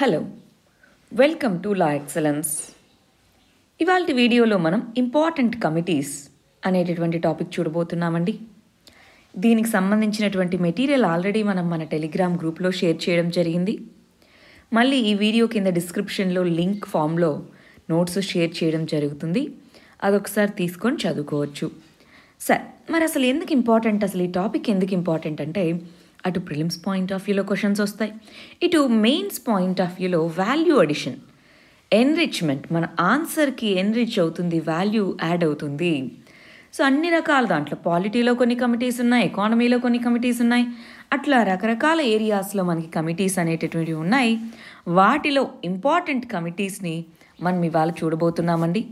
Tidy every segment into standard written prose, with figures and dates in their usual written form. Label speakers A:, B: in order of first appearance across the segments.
A: Hello, welcome to law excellence. ఇవాళ వీడియోలో మనం ఇంపార్టెంట్ కమిటీస్ అనేటటువంటి టాపిక్ చూడబోతున్నామండి. దీనికి సంబంధించినటువంటి మెటీరియల్ ఆల్రెడీ మనం మన టెలిగ్రామ్ గ్రూప్లో షేర్ చేయడం జరిగింది. మళ్ళీ ఈ వీడియో కింద డిస్క్రిప్షన్లో లింక్ ఫామ్లో నోట్స్ షేర్ చేయడం జరుగుతుంది. అదొకసారి తీసుకొని చదువుకోవచ్చు. సరే, మరి అసలు ఎందుకు ఇంపార్టెంట్, అసలు ఈ టాపిక్ ఎందుకు ఇంపార్టెంట్ అంటే, అటు ప్రిలిమ్స్ పాయింట్ ఆఫ్ వ్యూలో క్వశ్చన్స్ వస్తాయి, ఇటు మెయిన్స్ పాయింట్ ఆఫ్ వ్యూలో వాల్యూ అడిషన్, ఎన్రిచ్మెంట్, మన ఆన్సర్కి ఎన్రిచ్ అవుతుంది, వాల్యూ యాడ్ అవుతుంది. సో అన్ని రకాల దాంట్లో పాలిటీలో కొన్ని కమిటీస్ ఉన్నాయి, ఎకానమీలో కొన్ని కమిటీస్ ఉన్నాయి, అట్లా రకరకాల ఏరియాస్లో మనకి కమిటీస్ అనేటటువంటివి ఉన్నాయి. వాటిలో ఇంపార్టెంట్ కమిటీస్ని మనం ఇవాళ చూడబోతున్నామండి.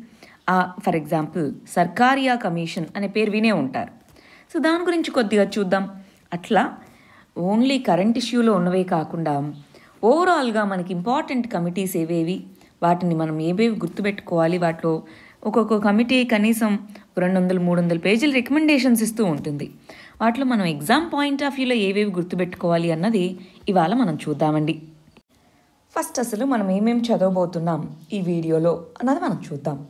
A: ఫర్ ఎగ్జాంపుల్ సర్కారియా కమిషన్ అనే పేరు వినే ఉంటారు. సో దాని గురించి కొద్దిగా చూద్దాం. అట్లా ఓన్లీ కరెంట్ ఇష్యూలో ఉన్నవే కాకుండా ఓవరాల్గా మనకి ఇంపార్టెంట్ కమిటీస్ ఏవేవి, వాటిని మనం ఏవేవి గుర్తుపెట్టుకోవాలి, వాటిలో ఒక్కొక్క కమిటీ కనీసం 200-300 పేజీల రికమెండేషన్స్ ఇస్తూ ఉంటుంది. వాటిలో మనం ఎగ్జామ్ పాయింట్ ఆఫ్ వ్యూలో ఏవేవి గుర్తుపెట్టుకోవాలి అన్నది ఇవాళ మనం చూద్దామండి. ఫస్ట్ అసలు మనం ఏమేమి చదవబోతున్నాం ఈ వీడియోలో అన్నది మనం చూద్దాం.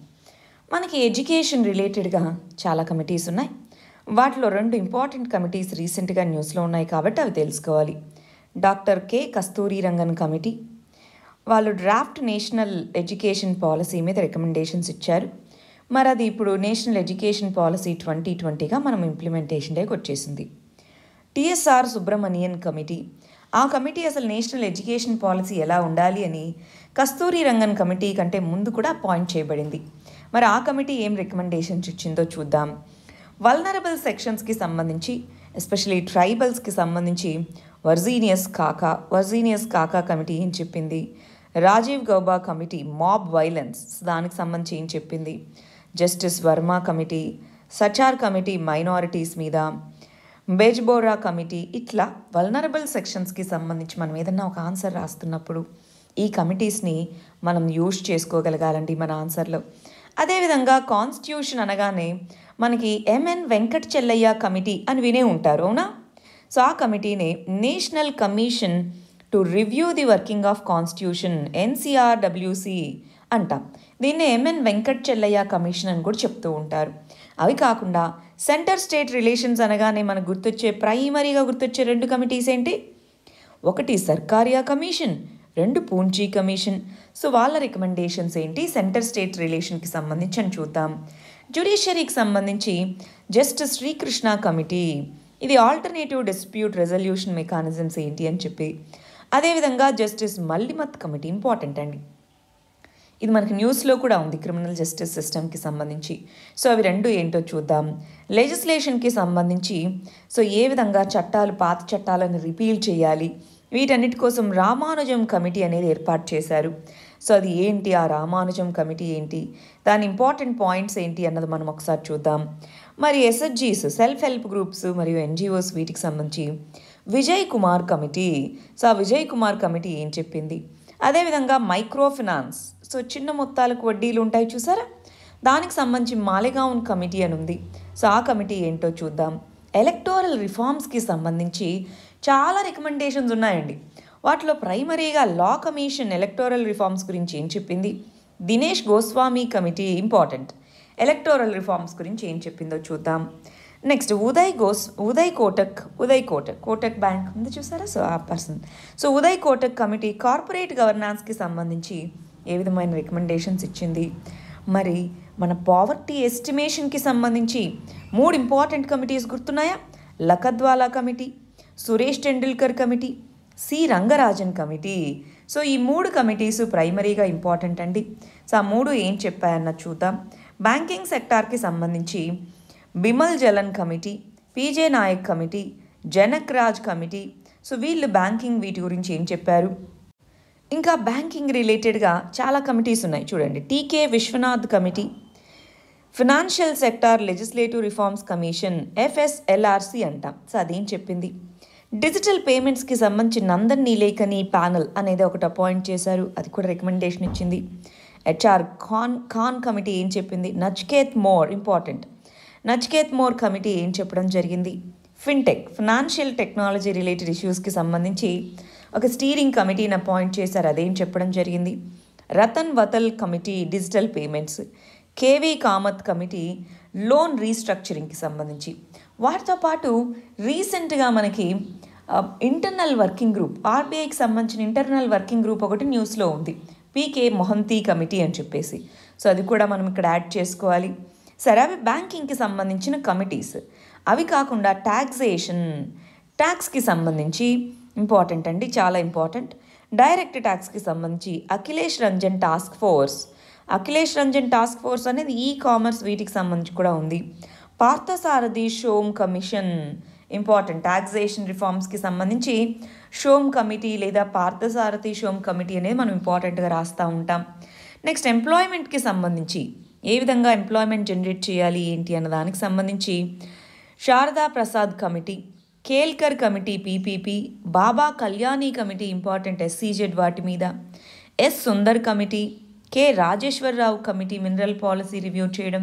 A: మనకి ఎడ్యుకేషన్ రిలేటెడ్గా చాలా కమిటీస్ ఉన్నాయి. వాటిలో 2 ఇంపార్టెంట్ కమిటీస్ రీసెంట్గా న్యూస్లో ఉన్నాయి కాబట్టి అవి తెలుసుకోవాలి. డాక్టర్ కె కస్తూరి రంగన్ కమిటీ, వాళ్ళు డ్రాఫ్ట్ నేషనల్ ఎడ్యుకేషన్ పాలసీ మీద రికమెండేషన్స్ ఇచ్చారు. మరి అది ఇప్పుడు నేషనల్ ఎడ్యుకేషన్ పాలసీ 2020గా మనం ఇంప్లిమెంటేషన్ డేకి వచ్చేసింది. టిఎస్ఆర్ సుబ్రమణియన్ కమిటీ, ఆ కమిటీ అసలు నేషనల్ ఎడ్యుకేషన్ పాలసీ ఎలా ఉండాలి అని కస్తూరి రంగన్ కమిటీ కంటే ముందు కూడా అపాయింట్ చేయబడింది. మరి ఆ కమిటీ ఏం రికమెండేషన్స్ ఇచ్చిందో చూద్దాం. వల్నరబుల్ సెక్షన్స్కి సంబంధించి, ఎస్పెషలీ ట్రైబల్స్కి సంబంధించి వర్జీనియస్ కాకా కమిటీ ఏం చెప్పింది, Rajiv Gauba committee mob violence దానికి సంబంధించి ఏం చెప్పింది, justice Verma committee, Sachar committee minorities మీద, బేజ్బోరా కమిటీ, ఇట్లా వల్నరబుల్ సెక్షన్స్కి సంబంధించి మనం ఏదన్నా ఒక ఆన్సర్ రాస్తున్నప్పుడు ఈ కమిటీస్ని మనం యూజ్ చేసుకోగలగాలండి మన ఆన్సర్లో. అదేవిధంగా కాన్స్టిట్యూషన్ అనగానే మనకి ఎంఎన్ వెంకట్ చెల్లయ్య కమిటీ అని వినే ఉంటారు, అవునా? సో ఆ కమిటీనే National Commission to Review the Working of Constitution, NCRWC అంటాం. దీన్నే ఎంఎన్ వెంకట్ చెల్లయ్య కమిషన్ అని కూడా చెప్తూ ఉంటారు. అవి కాకుండా సెంటర్ స్టేట్ రిలేషన్స్ అనగానే మనకు ప్రైమరీగా గుర్తొచ్చే 2 కమిటీస్ ఏంటి? ఒకటి సర్కారియా కమిషన్, 2 పూంచీ కమిషన్. సో వాళ్ళ రికమెండేషన్స్ ఏంటి సెంటర్ స్టేట్ రిలేషన్కి సంబంధించి అని చూద్దాం. జ్యుడిషియరీకి సంబంధించి జస్టిస్ శ్రీకృష్ణ కమిటీ, ఇది ఆల్టర్నేటివ్ డిస్ప్యూట్ రెజల్యూషన్ మెకానిజమ్స్ ఏంటి అని చెప్పి. అదేవిధంగా జస్టిస్ మల్లిమత్ కమిటీ ఇంపార్టెంట్ అండి, ఇది మనకి న్యూస్లో కూడా ఉంది క్రిమినల్ జస్టిస్ సిస్టమ్కి సంబంధించి. సో అవి 2 ఏంటో చూద్దాం. లెజిస్లేషన్కి సంబంధించి సో ఏ విధంగా పాత చట్టాలను రిపీల్ చేయాలి, వీటన్నిటి కోసం రామానుజం కమిటీ అనేది ఏర్పాటు చేశారు. సో అది ఏంటి, ఆ రామానుజం కమిటీ ఏంటి, దాని ఇంపార్టెంట్ పాయింట్స్ ఏంటి అన్నది మనం ఒకసారి చూద్దాం. మరి ఎస్హెచ్జీస్, సెల్ఫ్ హెల్ప్ గ్రూప్స్ మరియు ఎన్జిఓస్, వీటికి సంబంధించి విజయ్ కుమార్ కమిటీ, సో ఆ విజయ్ కుమార్ కమిటీ ఏం చెప్పింది. అదేవిధంగా మైక్రో ఫినాన్స్, సో చిన్న మొత్తాలకు వడ్డీలు ఉంటాయి చూసారా, దానికి సంబంధించి మాలెగాన్ కమిటీ అని ఉంది. సో ఆ కమిటీ ఏంటో చూద్దాం. ఎలక్టోరల్ రిఫార్మ్స్కి సంబంధించి చాలా రికమెండేషన్స్ ఉన్నాయండి. వాటిలో ప్రైమరీగా లా కమిషన్ ఎలక్టోరల్ రిఫార్మ్స్ గురించి ఏం చెప్పింది, Dinesh Goswami committee important, electoral reforms గురించి ఏం చెప్పిందో చూద్దాం. నెక్స్ట్ ఉదయ్ కోటక్ బ్యాంక్ ఉంది చూసారా, సో ఆ person. So Uday Kotak committee corporate గవర్నాన్స్కి సంబంధించి ఏ విధమైన రికమెండేషన్స్ ఇచ్చింది. మరి మన పావర్టీ ఎస్టిమేషన్కి సంబంధించి 3 ఇంపార్టెంట్ కమిటీస్ గుర్తున్నాయా, Lakdawala committee, Suresh Tendulkar committee, C Rangarajan committee. So ఈ 3 కమిటీస్ ప్రైమరీగా ఇంపార్టెంట్ అండి. సో ఆ 3 ఏం చెప్పాయన్న చూద్దాం. బ్యాంకింగ్ సెక్టార్కి సంబంధించి Bimal Jalan committee, PJ Nayak committee, Janak Raj committee. So వీళ్ళు బ్యాంకింగ్ వీటి గురించి ఏం చెప్పారు. ఇంకా బ్యాంకింగ్ రిలేటెడ్గా చాలా కమిటీస్ ఉన్నాయి చూడండి. TK Vishwanath committee, financial sector legislative reforms commission, FSLRC అంటాం. సో అదేం చెప్పింది. డిజిటల్ పేమెంట్స్కి సంబంధించి నందన్ నీలేకని ప్యానల్ అనేది ఒకటి అపాయింట్ చేశారు, అది కూడా రికమెండేషన్ ఇచ్చింది. హెచ్ఆర్ ఖాన్ కమిటీ ఏం చెప్పింది. నచ్కేత్ మోర్ కమిటీ ఏం చెప్పడం జరిగింది. ఫిన్టెక్, ఫినాన్షియల్ టెక్నాలజీ రిలేటెడ్ ఇష్యూస్కి సంబంధించి ఒక స్టీరింగ్ కమిటీని అపాయింట్ చేశారు, అదేం చెప్పడం జరిగింది. Ratan Watal committee digital payments, KV Kamath committee loan రీస్ట్రక్చరింగ్కి సంబంధించి. వాటితో పాటు రీసెంట్గా మనకి ఇంటర్నల్ వర్కింగ్ గ్రూప్, ఆర్బీఐకి సంబంధించిన ఇంటర్నల్ వర్కింగ్ గ్రూప్ ఒకటి న్యూస్లో ఉంది, పీకే మొహంతీ కమిటీ అని చెప్పేసి. సో అది కూడా మనం ఇక్కడ యాడ్ చేసుకోవాలి. సరే, అవి బ్యాంకింగ్కి సంబంధించిన కమిటీస్. అవి కాకుండా ట్యాక్స్కి సంబంధించి ఇంపార్టెంట్ అండి, చాలా ఇంపార్టెంట్. డైరెక్ట్ ట్యాక్స్కి సంబంధించి అఖిలేష్ రంజన్ టాస్క్ ఫోర్స్ అనేది ఈ కామర్స్ వీటికి సంబంధించి కూడా ఉంది. పార్థసారథి షోమ్ కమిషన్ ఇంపార్టెంట్, టాక్సేషన్ రిఫార్మ్స్కి సంబంధించి షోమ్ కమిటీ లేదా పార్థసారథి షోమ్ కమిటీ అనేది మనం ఇంపార్టెంట్గా రాస్తూ ఉంటాం. నెక్స్ట్ ఎంప్లాయ్మెంట్కి సంబంధించి ఏ విధంగా ఎంప్లాయ్మెంట్ జనరేట్ చేయాలి ఏంటి అన్న దానికి సంబంధించి Sharada Prasad committee, Kelkar committee PPP, బాబా కళ్యాణి కమిటీ ఇంపార్టెంట్ ఎస్సీజెడ్ వాటి మీద, yes Sundar committee, K Rajeswara Rao committee mineral policy review చేయడం.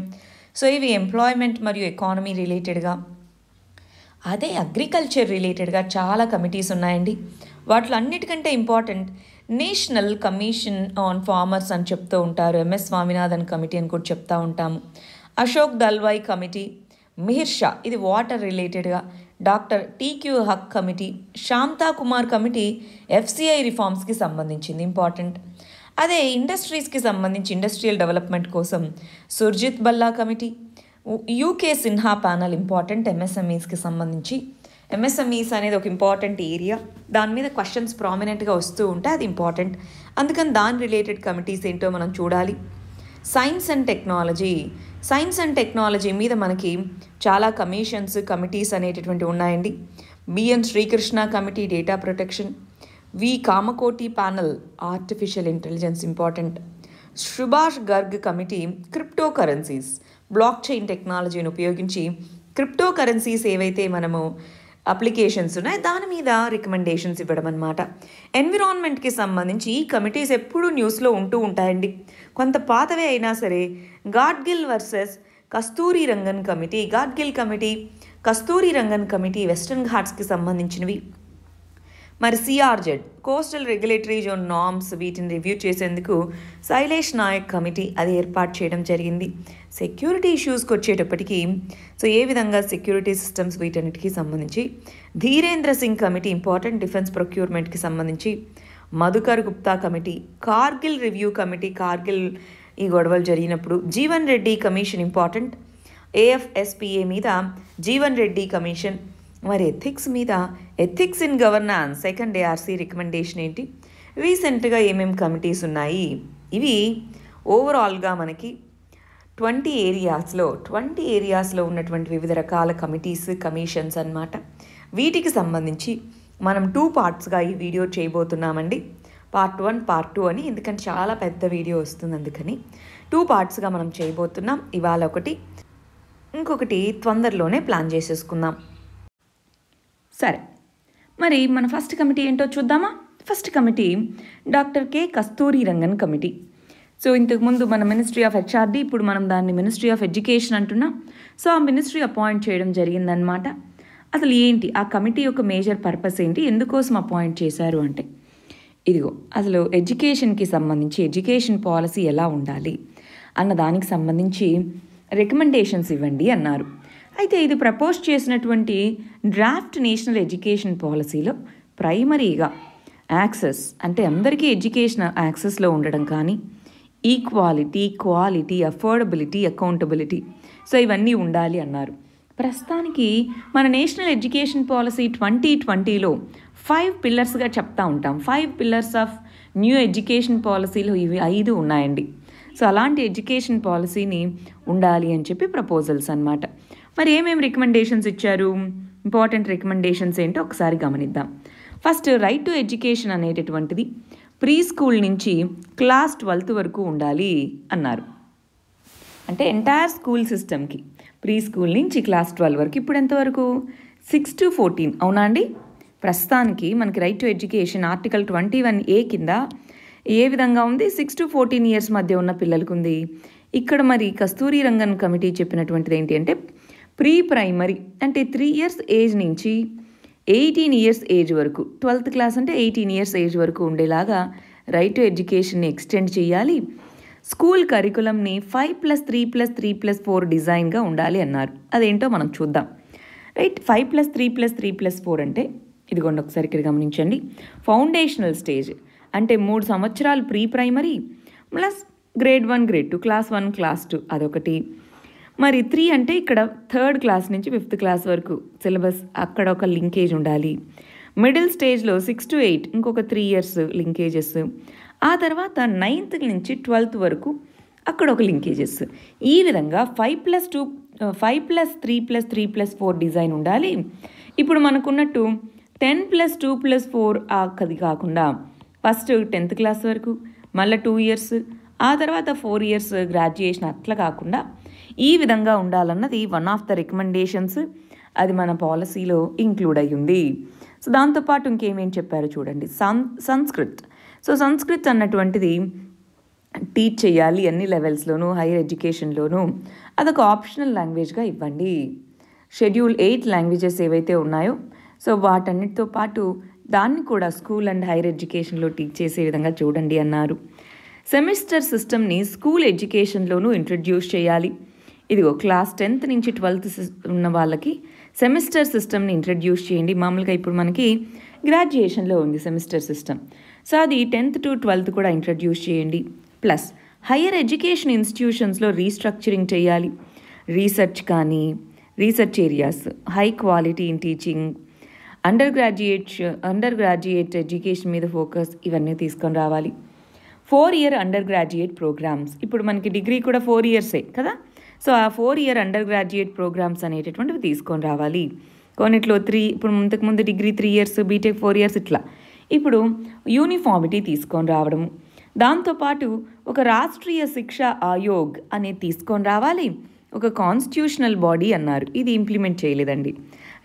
A: సో ఇవి ఎంప్లాయ్మెంట్ మరియు ఎకానమీ రిలేటెడ్గా. అదే అగ్రికల్చర్ రిలేటెడ్గా చాలా కమిటీస్ ఉన్నాయండి. వాటిలో అన్నిటికంటే important national commission on farmers అని చెప్తూ ఉంటారు, ఎంఎస్ స్వామినాథన్ కమిటీ అని కూడా చెప్తూ ఉంటాము. అశోక్ దల్వాయ్ కమిటీ, మిహిర్ షా ఇది వాటర్ రిలేటెడ్గా, doctor TQ Haq committee, Shanta Kumar committee FCI రిఫార్మ్స్కి సంబంధించింది ఇంపార్టెంట్. అదే ఇండస్ట్రీస్కి సంబంధించి ఇండస్ట్రియల్ డెవలప్మెంట్ కోసం Surjit Bhalla committee, UK Sinha panel important ఎంఎస్ఎంఈస్కి సంబంధించి. ఎంఎస్ఎంఈస్ అనేది ఒక ఇంపార్టెంట్ ఏరియా, దాని మీద క్వశ్చన్స్ ప్రామినెంట్గా వస్తూ ఉంటే అది ఇంపార్టెంట్, అందుకని దాని రిలేటెడ్ కమిటీస్ ఏంటో మనం చూడాలి. సైన్స్ అండ్ టెక్నాలజీ మీద మనకి చాలా కమిటీస్ అనేటటువంటి ఉన్నాయండి. BN Srikrishna committee data protection, V Kamakoti panel artificial intelligence important, Subhash Garg committee cryptocurrencies, blockchain టెక్నాలజీని ఉపయోగించి క్రిప్టో కరెన్సీస్ ఏవైతే మనము అప్లికేషన్స్ ఉన్నాయి దాని మీద రికమెండేషన్స్ ఇవ్వడం అనమాట. ఎన్విరాన్మెంట్కి సంబంధించి ఈ కమిటీస్ ఎప్పుడూ న్యూస్లో ఉంటూ ఉంటాయండి, కొంత పాతవే అయినా సరే. గాడ్గిల్ వర్సెస్ కస్తూరి రంగన్ కమిటీ వెస్టర్న్ ఘాట్స్కి సంబంధించినవి. మరి CRZ coastal regulatory zone norms వీటిని రివ్యూ చేసేందుకు శైలేష్ నాయక్ కమిటీ అది ఏర్పాటు చేయడం జరిగింది. సెక్యూరిటీ ఇష్యూస్కి వచ్చేటప్పటికి సో ఏ విధంగా సెక్యూరిటీ సిస్టమ్స్ వీటన్నిటికీ సంబంధించి Dhirendra Singh committee important defence ప్రొక్యూర్మెంట్కి సంబంధించి, Madhukar Gupta committee, Kargil review committee Kargil ఈ గొడవలు జరిగినప్పుడు, Jeevan Reddy commission important, AFSPA మీద జీవన్ రెడ్డి కమిషన్. మరి ethics in governance second ARC recommendation ఏంటి, రీసెంట్గా ఏమేమి కమిటీస్ ఉన్నాయి, ఇవి ఓవరాల్గా మనకి 20 ఏరియాస్లో ఉన్నటువంటి వివిధ రకాల కమిషన్స్ అన్నమాట. వీటికి సంబంధించి మనం 2 పార్ట్స్గా ఈ వీడియో చేయబోతున్నామండి. పార్ట్ 1, పార్ట్ 2 అని, ఎందుకంటే చాలా పెద్ద వీడియో వస్తుంది, అందుకని 2 పార్ట్స్గా మనం చేయబోతున్నాం. ఇవాళ ఒకటి, ఇంకొకటి తొందరలోనే ప్లాన్ చేసేసుకుందాం. సరే, మరి మన ఫస్ట్ కమిటీ ఏంటో చూద్దామా. ఫస్ట్ కమిటీ డాక్టర్ కె కస్తూరి రంగన్ కమిటీ. సో ఇంతకుముందు మన మినిస్ట్రీ ఆఫ్ హెచ్ఆర్డి, ఇప్పుడు మనం దాన్ని మినిస్ట్రీ ఆఫ్ ఎడ్యుకేషన్ అంటున్నాం. సో ఆ మినిస్ట్రీ అపాయింట్ చేయడం జరిగిందనమాట. అసలు ఏంటి ఆ కమిటీ యొక్క మేజర్ పర్పస్ ఏంటి, ఎందుకోసం అపాయింట్ చేశారు అంటే, ఇదిగో అసలు ఎడ్యుకేషన్కి సంబంధించి ఎడ్యుకేషన్ పాలసీ ఎలా ఉండాలి అన్న దానికి సంబంధించి రికమెండేషన్స్ ఇవ్వండి అన్నారు. అయితే ఇది ప్రపోజ్ చేసినటువంటి డ్రాఫ్ట్ నేషనల్ ఎడ్యుకేషన్ పాలసీలో ప్రైమరీగా యాక్సెస్ అంటే అందరికీ ఎడ్యుకేషన్ యాక్సెస్లో ఉండడం కానీ, equality, quality, affordability, accountability, so ఇవన్నీ ఉండాలి అన్నారు. ప్రస్తుతానికి మన నేషనల్ ఎడ్యుకేషన్ పాలసీ 2020లో 5 పిల్లర్స్గా చెప్తా ఉంటాం. 5 పిల్లర్స్ ఆఫ్ న్యూ ఎడ్యుకేషన్ పాలసీలో ఇవి 5 ఉన్నాయండి. సో అలాంటి ఎడ్యుకేషన్ పాలసీని ఉండాలి అని చెప్పి ప్రపోజల్స్ అన్నమాట. మరి ఏమేమి రికమెండేషన్స్ ఇచ్చారు, ఇంపార్టెంట్ రికమెండేషన్స్ ఏంటో ఒకసారి గమనిద్దాం. ఫస్ట్, రైట్ టు ఎడ్యుకేషన్ అనేటటువంటిది ప్రీ స్కూల్ నుంచి క్లాస్ 12th వరకు ఉండాలి అన్నారు. అంటే ఎంటైర్ స్కూల్ సిస్టమ్కి ప్రీ స్కూల్ నుంచి క్లాస్ 12 వరకు. ఇప్పుడు ఎంతవరకు 6 to 14 అవునా అండి. ప్రస్తుతానికి మనకి right to education article 21A కింద ఏ విధంగా ఉంది, 6 to 14 years మధ్య ఉన్న పిల్లలకు ఉంది. ఇక్కడ మరి కస్తూరి రంగన్ కమిటీ చెప్పినటువంటిది ఏంటి అంటే ప్రీ ప్రైమరీ అంటే 3 years ఏజ్ నుంచి 18 ఇయర్స్ ఏజ్ వరకు, 12th క్లాస్ అంటే 18 ఇయర్స్ ఏజ్ వరకు ఉండేలాగా రైట్ టు ఎడ్యుకేషన్ని ఎక్స్టెండ్ చేయాలి. స్కూల్ కరికులంని 5+3+3+4 డిజైన్గా ఉండాలి అన్నారు. అదేంటో మనం చూద్దాం. రైట్, 5+3+3+4 అంటే ఇదిగోండి ఒకసారి ఇక్కడ గమనించండి. ఫౌండేషనల్ స్టేజ్ అంటే 3 సంవత్సరాలు pre primary plus grade 1 grade 2 class 1 class 2 అదొకటి. మరి 3 అంటే ఇక్కడ 3rd క్లాస్ నుంచి 5th క్లాస్ వరకు సిలబస్ అక్కడ ఒక లింకేజ్ ఉండాలి. మిడిల్ స్టేజ్లో 6 to 8 ఇంకొక 3 ఇయర్స్ లింకేజెస్. ఆ తర్వాత 9th నుంచి 12th వరకు అక్కడ ఒక లింకేజెస్. ఈ విధంగా 5+3+3+4 డిజైన్ ఉండాలి. ఇప్పుడు మనకున్నట్టు 10+2+4 అది కాకుండా ఫస్ట్ 10th క్లాస్ వరకు మళ్ళీ 2 ఇయర్స్, ఆ తర్వాత 4 ఇయర్స్ గ్రాడ్యుయేషన్ అట్లా కాకుండా ఈ విధంగా ఉండాలన్నది వన్ ఆఫ్ ద రికమెండేషన్స్. అది మన పాలసీలో ఇంక్లూడ్ అయ్యింది. సో దాంతోపాటు ఇంకేమేం చెప్పారో చూడండి. సంస్కృత్. సో సంస్కృత్ అన్నటువంటిది టీచ్ చేయాలి అన్ని లెవెల్స్లోనూ, హైయర్ ఎడ్యుకేషన్లోనూ. అదొక ఆప్షనల్ లాంగ్వేజ్గా ఇవ్వండి. షెడ్యూల్ 8 లాంగ్వేజెస్ ఏవైతే ఉన్నాయో సో వాటన్నిటితో పాటు దాన్ని కూడా స్కూల్ అండ్ హైయర్ ఎడ్యుకేషన్లో టీచ్ చేసే విధంగా చూడండి అన్నారు. సెమిస్టర్ సిస్టమ్ని స్కూల్ ఎడ్యుకేషన్లోనూ ఇంట్రడ్యూస్ చేయాలి. ఇదిగో క్లాస్ 10th నుంచి 12th ఉన్న వాళ్ళకి సెమిస్టర్ సిస్టమ్ని ఇంట్రడ్యూస్ చేయండి. మామూలుగా ఇప్పుడు మనకి గ్రాడ్యుయేషన్లో ఉంది సెమిస్టర్ సిస్టమ్. సో అది 10th to 12th కూడా ఇంట్రడ్యూస్ చేయండి. ప్లస్ హైయర్ ఎడ్యుకేషన్ ఇన్స్టిట్యూషన్స్లో రీస్ట్రక్చరింగ్ చేయాలి. Research areas, high quality in teaching, under graduate education మీద ఫోకస్, ఇవన్నీ తీసుకొని రావాలి. 4 year అండర్ గ్రాడ్యుయేట్ ప్రోగ్రామ్స్. ఇప్పుడు మనకి డిగ్రీ కూడా 4 yearsే కదా. సో ఆ 4 year అండర్ గ్రాడ్యుయేట్ ప్రోగ్రామ్స్ అనేటటువంటివి తీసుకొని రావాలి. కొన్నిట్లో 3, ఇప్పుడు ఇంతకుముందు డిగ్రీ 3 years, బీటెక్ 4 years ఇట్లా. ఇప్పుడు యూనిఫార్మిటీ తీసుకొని రావడము. దాంతోపాటు ఒక రాష్ట్రీయ శిక్షా ఆయోగ్ అనేది తీసుకొని రావాలి. ఒక కాన్స్టిట్యూషనల్ బాడీ అన్నారు, ఇది ఇంప్లిమెంట్ చేయలేదండి.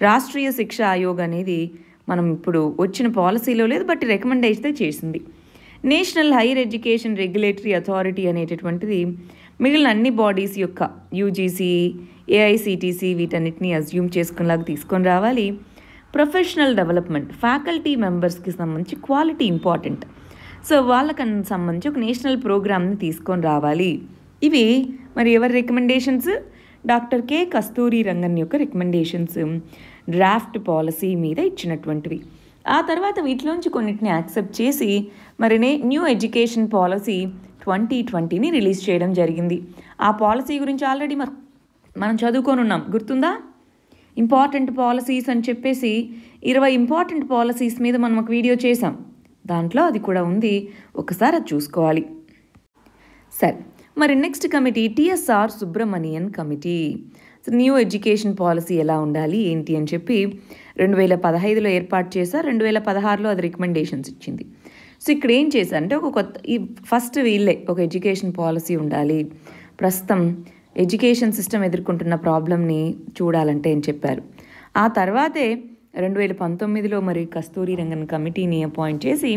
A: రాష్ట్రీయ శిక్షా ఆయోగ్ అనేది మనం ఇప్పుడు వచ్చిన పాలసీలో లేదు, బట్ రికమెండ్ అయితే చేసింది. National higher education regulatory authority అనేటటువంటిది మిగిలిన అన్ని బాడీస్ యొక్క యూజీసీ, ఏఐసిటిసి వీటన్నిటిని అజ్యూమ్ చేసుకునేలాగా తీసుకొని రావాలి. ప్రొఫెషనల్ డెవలప్మెంట్, ఫ్యాకల్టీ మెంబర్స్కి సంబంధించి క్వాలిటీ ఇంపార్టెంట్. సో వాళ్ళకి సంబంధించి ఒక నేషనల్ ప్రోగ్రామ్ని తీసుకొని రావాలి. ఇవి మరి ఎవరి రికమెండేషన్స్? డాక్టర్ కె కస్తూరి రంగన్ యొక్క రికమెండేషన్స్ డ్రాఫ్ట్ పాలసీ మీద ఇచ్చినటువంటివి. ఆ తర్వాత వీటిలోంచి కొన్నిటిని యాక్సెప్ట్ చేసి మరి న్యూ ఎడ్యుకేషన్ పాలసీ 2020ని రిలీజ్ చేయడం జరిగింది. ఆ పాలసీ గురించి ఆల్రెడీ మనం చదువుకొని ఉన్నాం, గుర్తుందా? ఇంపార్టెంట్ పాలసీస్ అని చెప్పేసి 20 ఇంపార్టెంట్ పాలసీస్ మీద మనం ఒక వీడియో చేసాం. దాంట్లో అది కూడా ఉంది, ఒకసారి అది చూసుకోవాలి. సరే, మరి next committee TSR Subramanian committee. So new education policy ఎలా ఉండాలి ఏంటి అని చెప్పి 2015లో ఏర్పాటు చేశారు. 2016లో అది రికమెండేషన్స్ ఇచ్చింది. సో ఇక్కడ ఏం చేశారంటే ఫస్ట్ వీళ్ళే ఒక ఎడ్యుకేషన్ పాలసీ ఉండాలి, ప్రస్తుతం ఎడ్యుకేషన్ సిస్టమ్ ఎదుర్కొంటున్న ప్రాబ్లమ్ని చూడాలంటే అని చెప్పారు. ఆ తర్వాతే 2019లో మరి కస్తూరి రంగన్ కమిటీని అపాయింట్ చేసి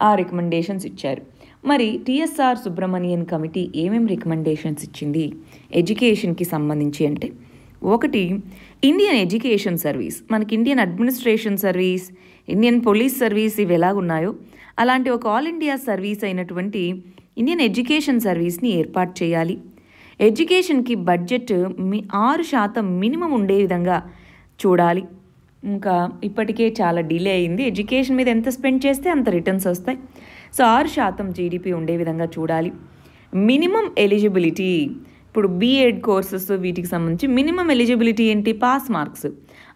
A: ఆ రికమెండేషన్స్ ఇచ్చారు. మరి టిఎస్ఆర్ సుబ్రమణియన్ కమిటీ ఏమేమి రికమెండేషన్స్ ఇచ్చింది ఎడ్యుకేషన్కి సంబంధించి అంటే, ఒకటి ఇండియన్ ఎడ్యుకేషన్ సర్వీస్. మనకి Indian administration service, Indian police service ఇవి ఎలాగున్నాయో అలాంటి ఒక ఆల్ ఇండియా సర్వీస్ అయినటువంటి ఇండియన్ ఎడ్యుకేషన్ సర్వీస్ని ఏర్పాటు చేయాలి. ఎడ్యుకేషన్కి బడ్జెట్ 6% మినిమం ఉండే విధంగా చూడాలి. ఇంకా ఇప్పటికే చాలా డిలే అయింది. ఎడ్యుకేషన్ మీద ఎంత స్పెండ్ చేస్తే అంత రిటర్న్స్ వస్తాయి. సో 6% జీడిపి ఉండే విధంగా చూడాలి. మినిమం ఎలిజిబిలిటీ, ఇప్పుడు బీఎడ్ కోర్సెస్ వీటికి సంబంధించి మినిమం ఎలిజిబిలిటీ ఏంటి? Pass marks.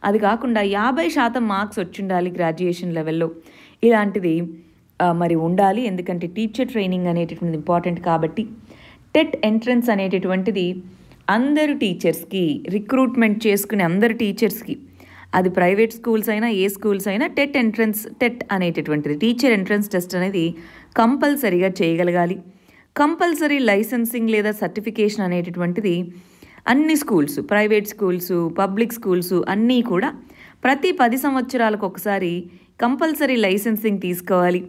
A: అది కాకుండా 50% మార్క్స్ వచ్చి ఉండాలి గ్రాడ్యుయేషన్ లెవెల్లో. ఇలాంటిది మరి ఉండాలి, ఎందుకంటే టీచర్ ట్రైనింగ్ అనేటటువంటిది ఇంపార్టెంట్ కాబట్టి. టెట్ ఎంట్రన్స్ అనేటటువంటిది అందరు టీచర్స్కి, రిక్రూట్మెంట్ చేసుకునే అందరు టీచర్స్కి, అది ప్రైవేట్ స్కూల్స్ అయినా ఏ స్కూల్స్ అయినా టెట్ అనేటటువంటిది టీచర్ ఎంట్రన్స్ టెస్ట్ అనేది కంపల్సరీగా చేయగలగాలి. కంపల్సరీ లైసెన్సింగ్ లేదా సర్టిఫికేషన్ అనేటటువంటిది అన్ని schools, private schools, public schools అన్నీ కూడా ప్రతి 10 సంవత్సరాలకు ఒకసారి కంపల్సరీ లైసెన్సింగ్ తీసుకోవాలి.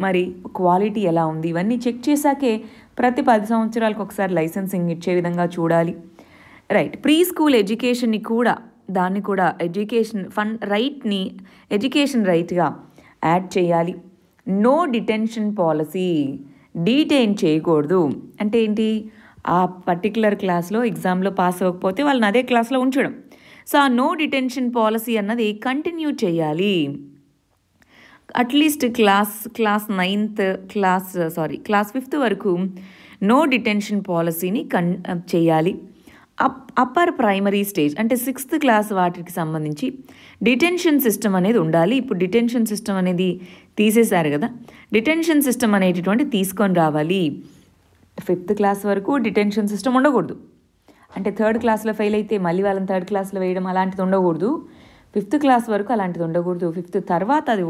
A: మరి క్వాలిటీ ఎలా ఉంది ఇవన్నీ చెక్ చేశాకే ప్రతి 10 సంవత్సరాలకు ఒకసారి లైసెన్సింగ్ ఇచ్చే విధంగా చూడాలి. రైట్, ప్రీ స్కూల్ ఎడ్యుకేషన్ని కూడా దాన్ని కూడా ఎడ్యుకేషన్ రైట్గా యాడ్ చేయాలి. నో డిటెన్షన్ పాలసీ, డీటైన్ చేయకూడదు. అంటే ఏంటి, ఆ పర్టికులర్ క్లాస్లో ఎగ్జామ్లో పాస్ అవ్వకపోతే వాళ్ళని అదే క్లాస్లో ఉంచడం. సో ఆ నో డిటెన్షన్ పాలసీ అన్నది కంటిన్యూ చేయాలి. అట్లీస్ట్ క్లాస్ 5th వరకు నో డిటెన్షన్ పాలసీని చేయాలి. అప్పర్ ప్రైమరీ స్టేజ్ అంటే 6th క్లాస్ వాటికి సంబంధించి డిటెన్షన్ సిస్టమ్ అనేది ఉండాలి. ఇప్పుడు డిటెన్షన్ సిస్టమ్ అనేది తీసేశారు కదా, డిటెన్షన్ సిస్టమ్ అనేటటువంటి తీసుకొని రావాలి. 5th క్లాస్ వరకు డిటెన్షన్ సిస్టమ్ ఉండకూడదు. అంటే 3rd క్లాస్లో ఫెయిల్ అయితే మళ్ళీ వాళ్ళని 3rd క్లాస్లో వేయడం అలాంటిది ఉండకూడదు. 5th క్లాస్ వరకు అలాంటిది ఉండకూడదు. 5th తర్వాత అది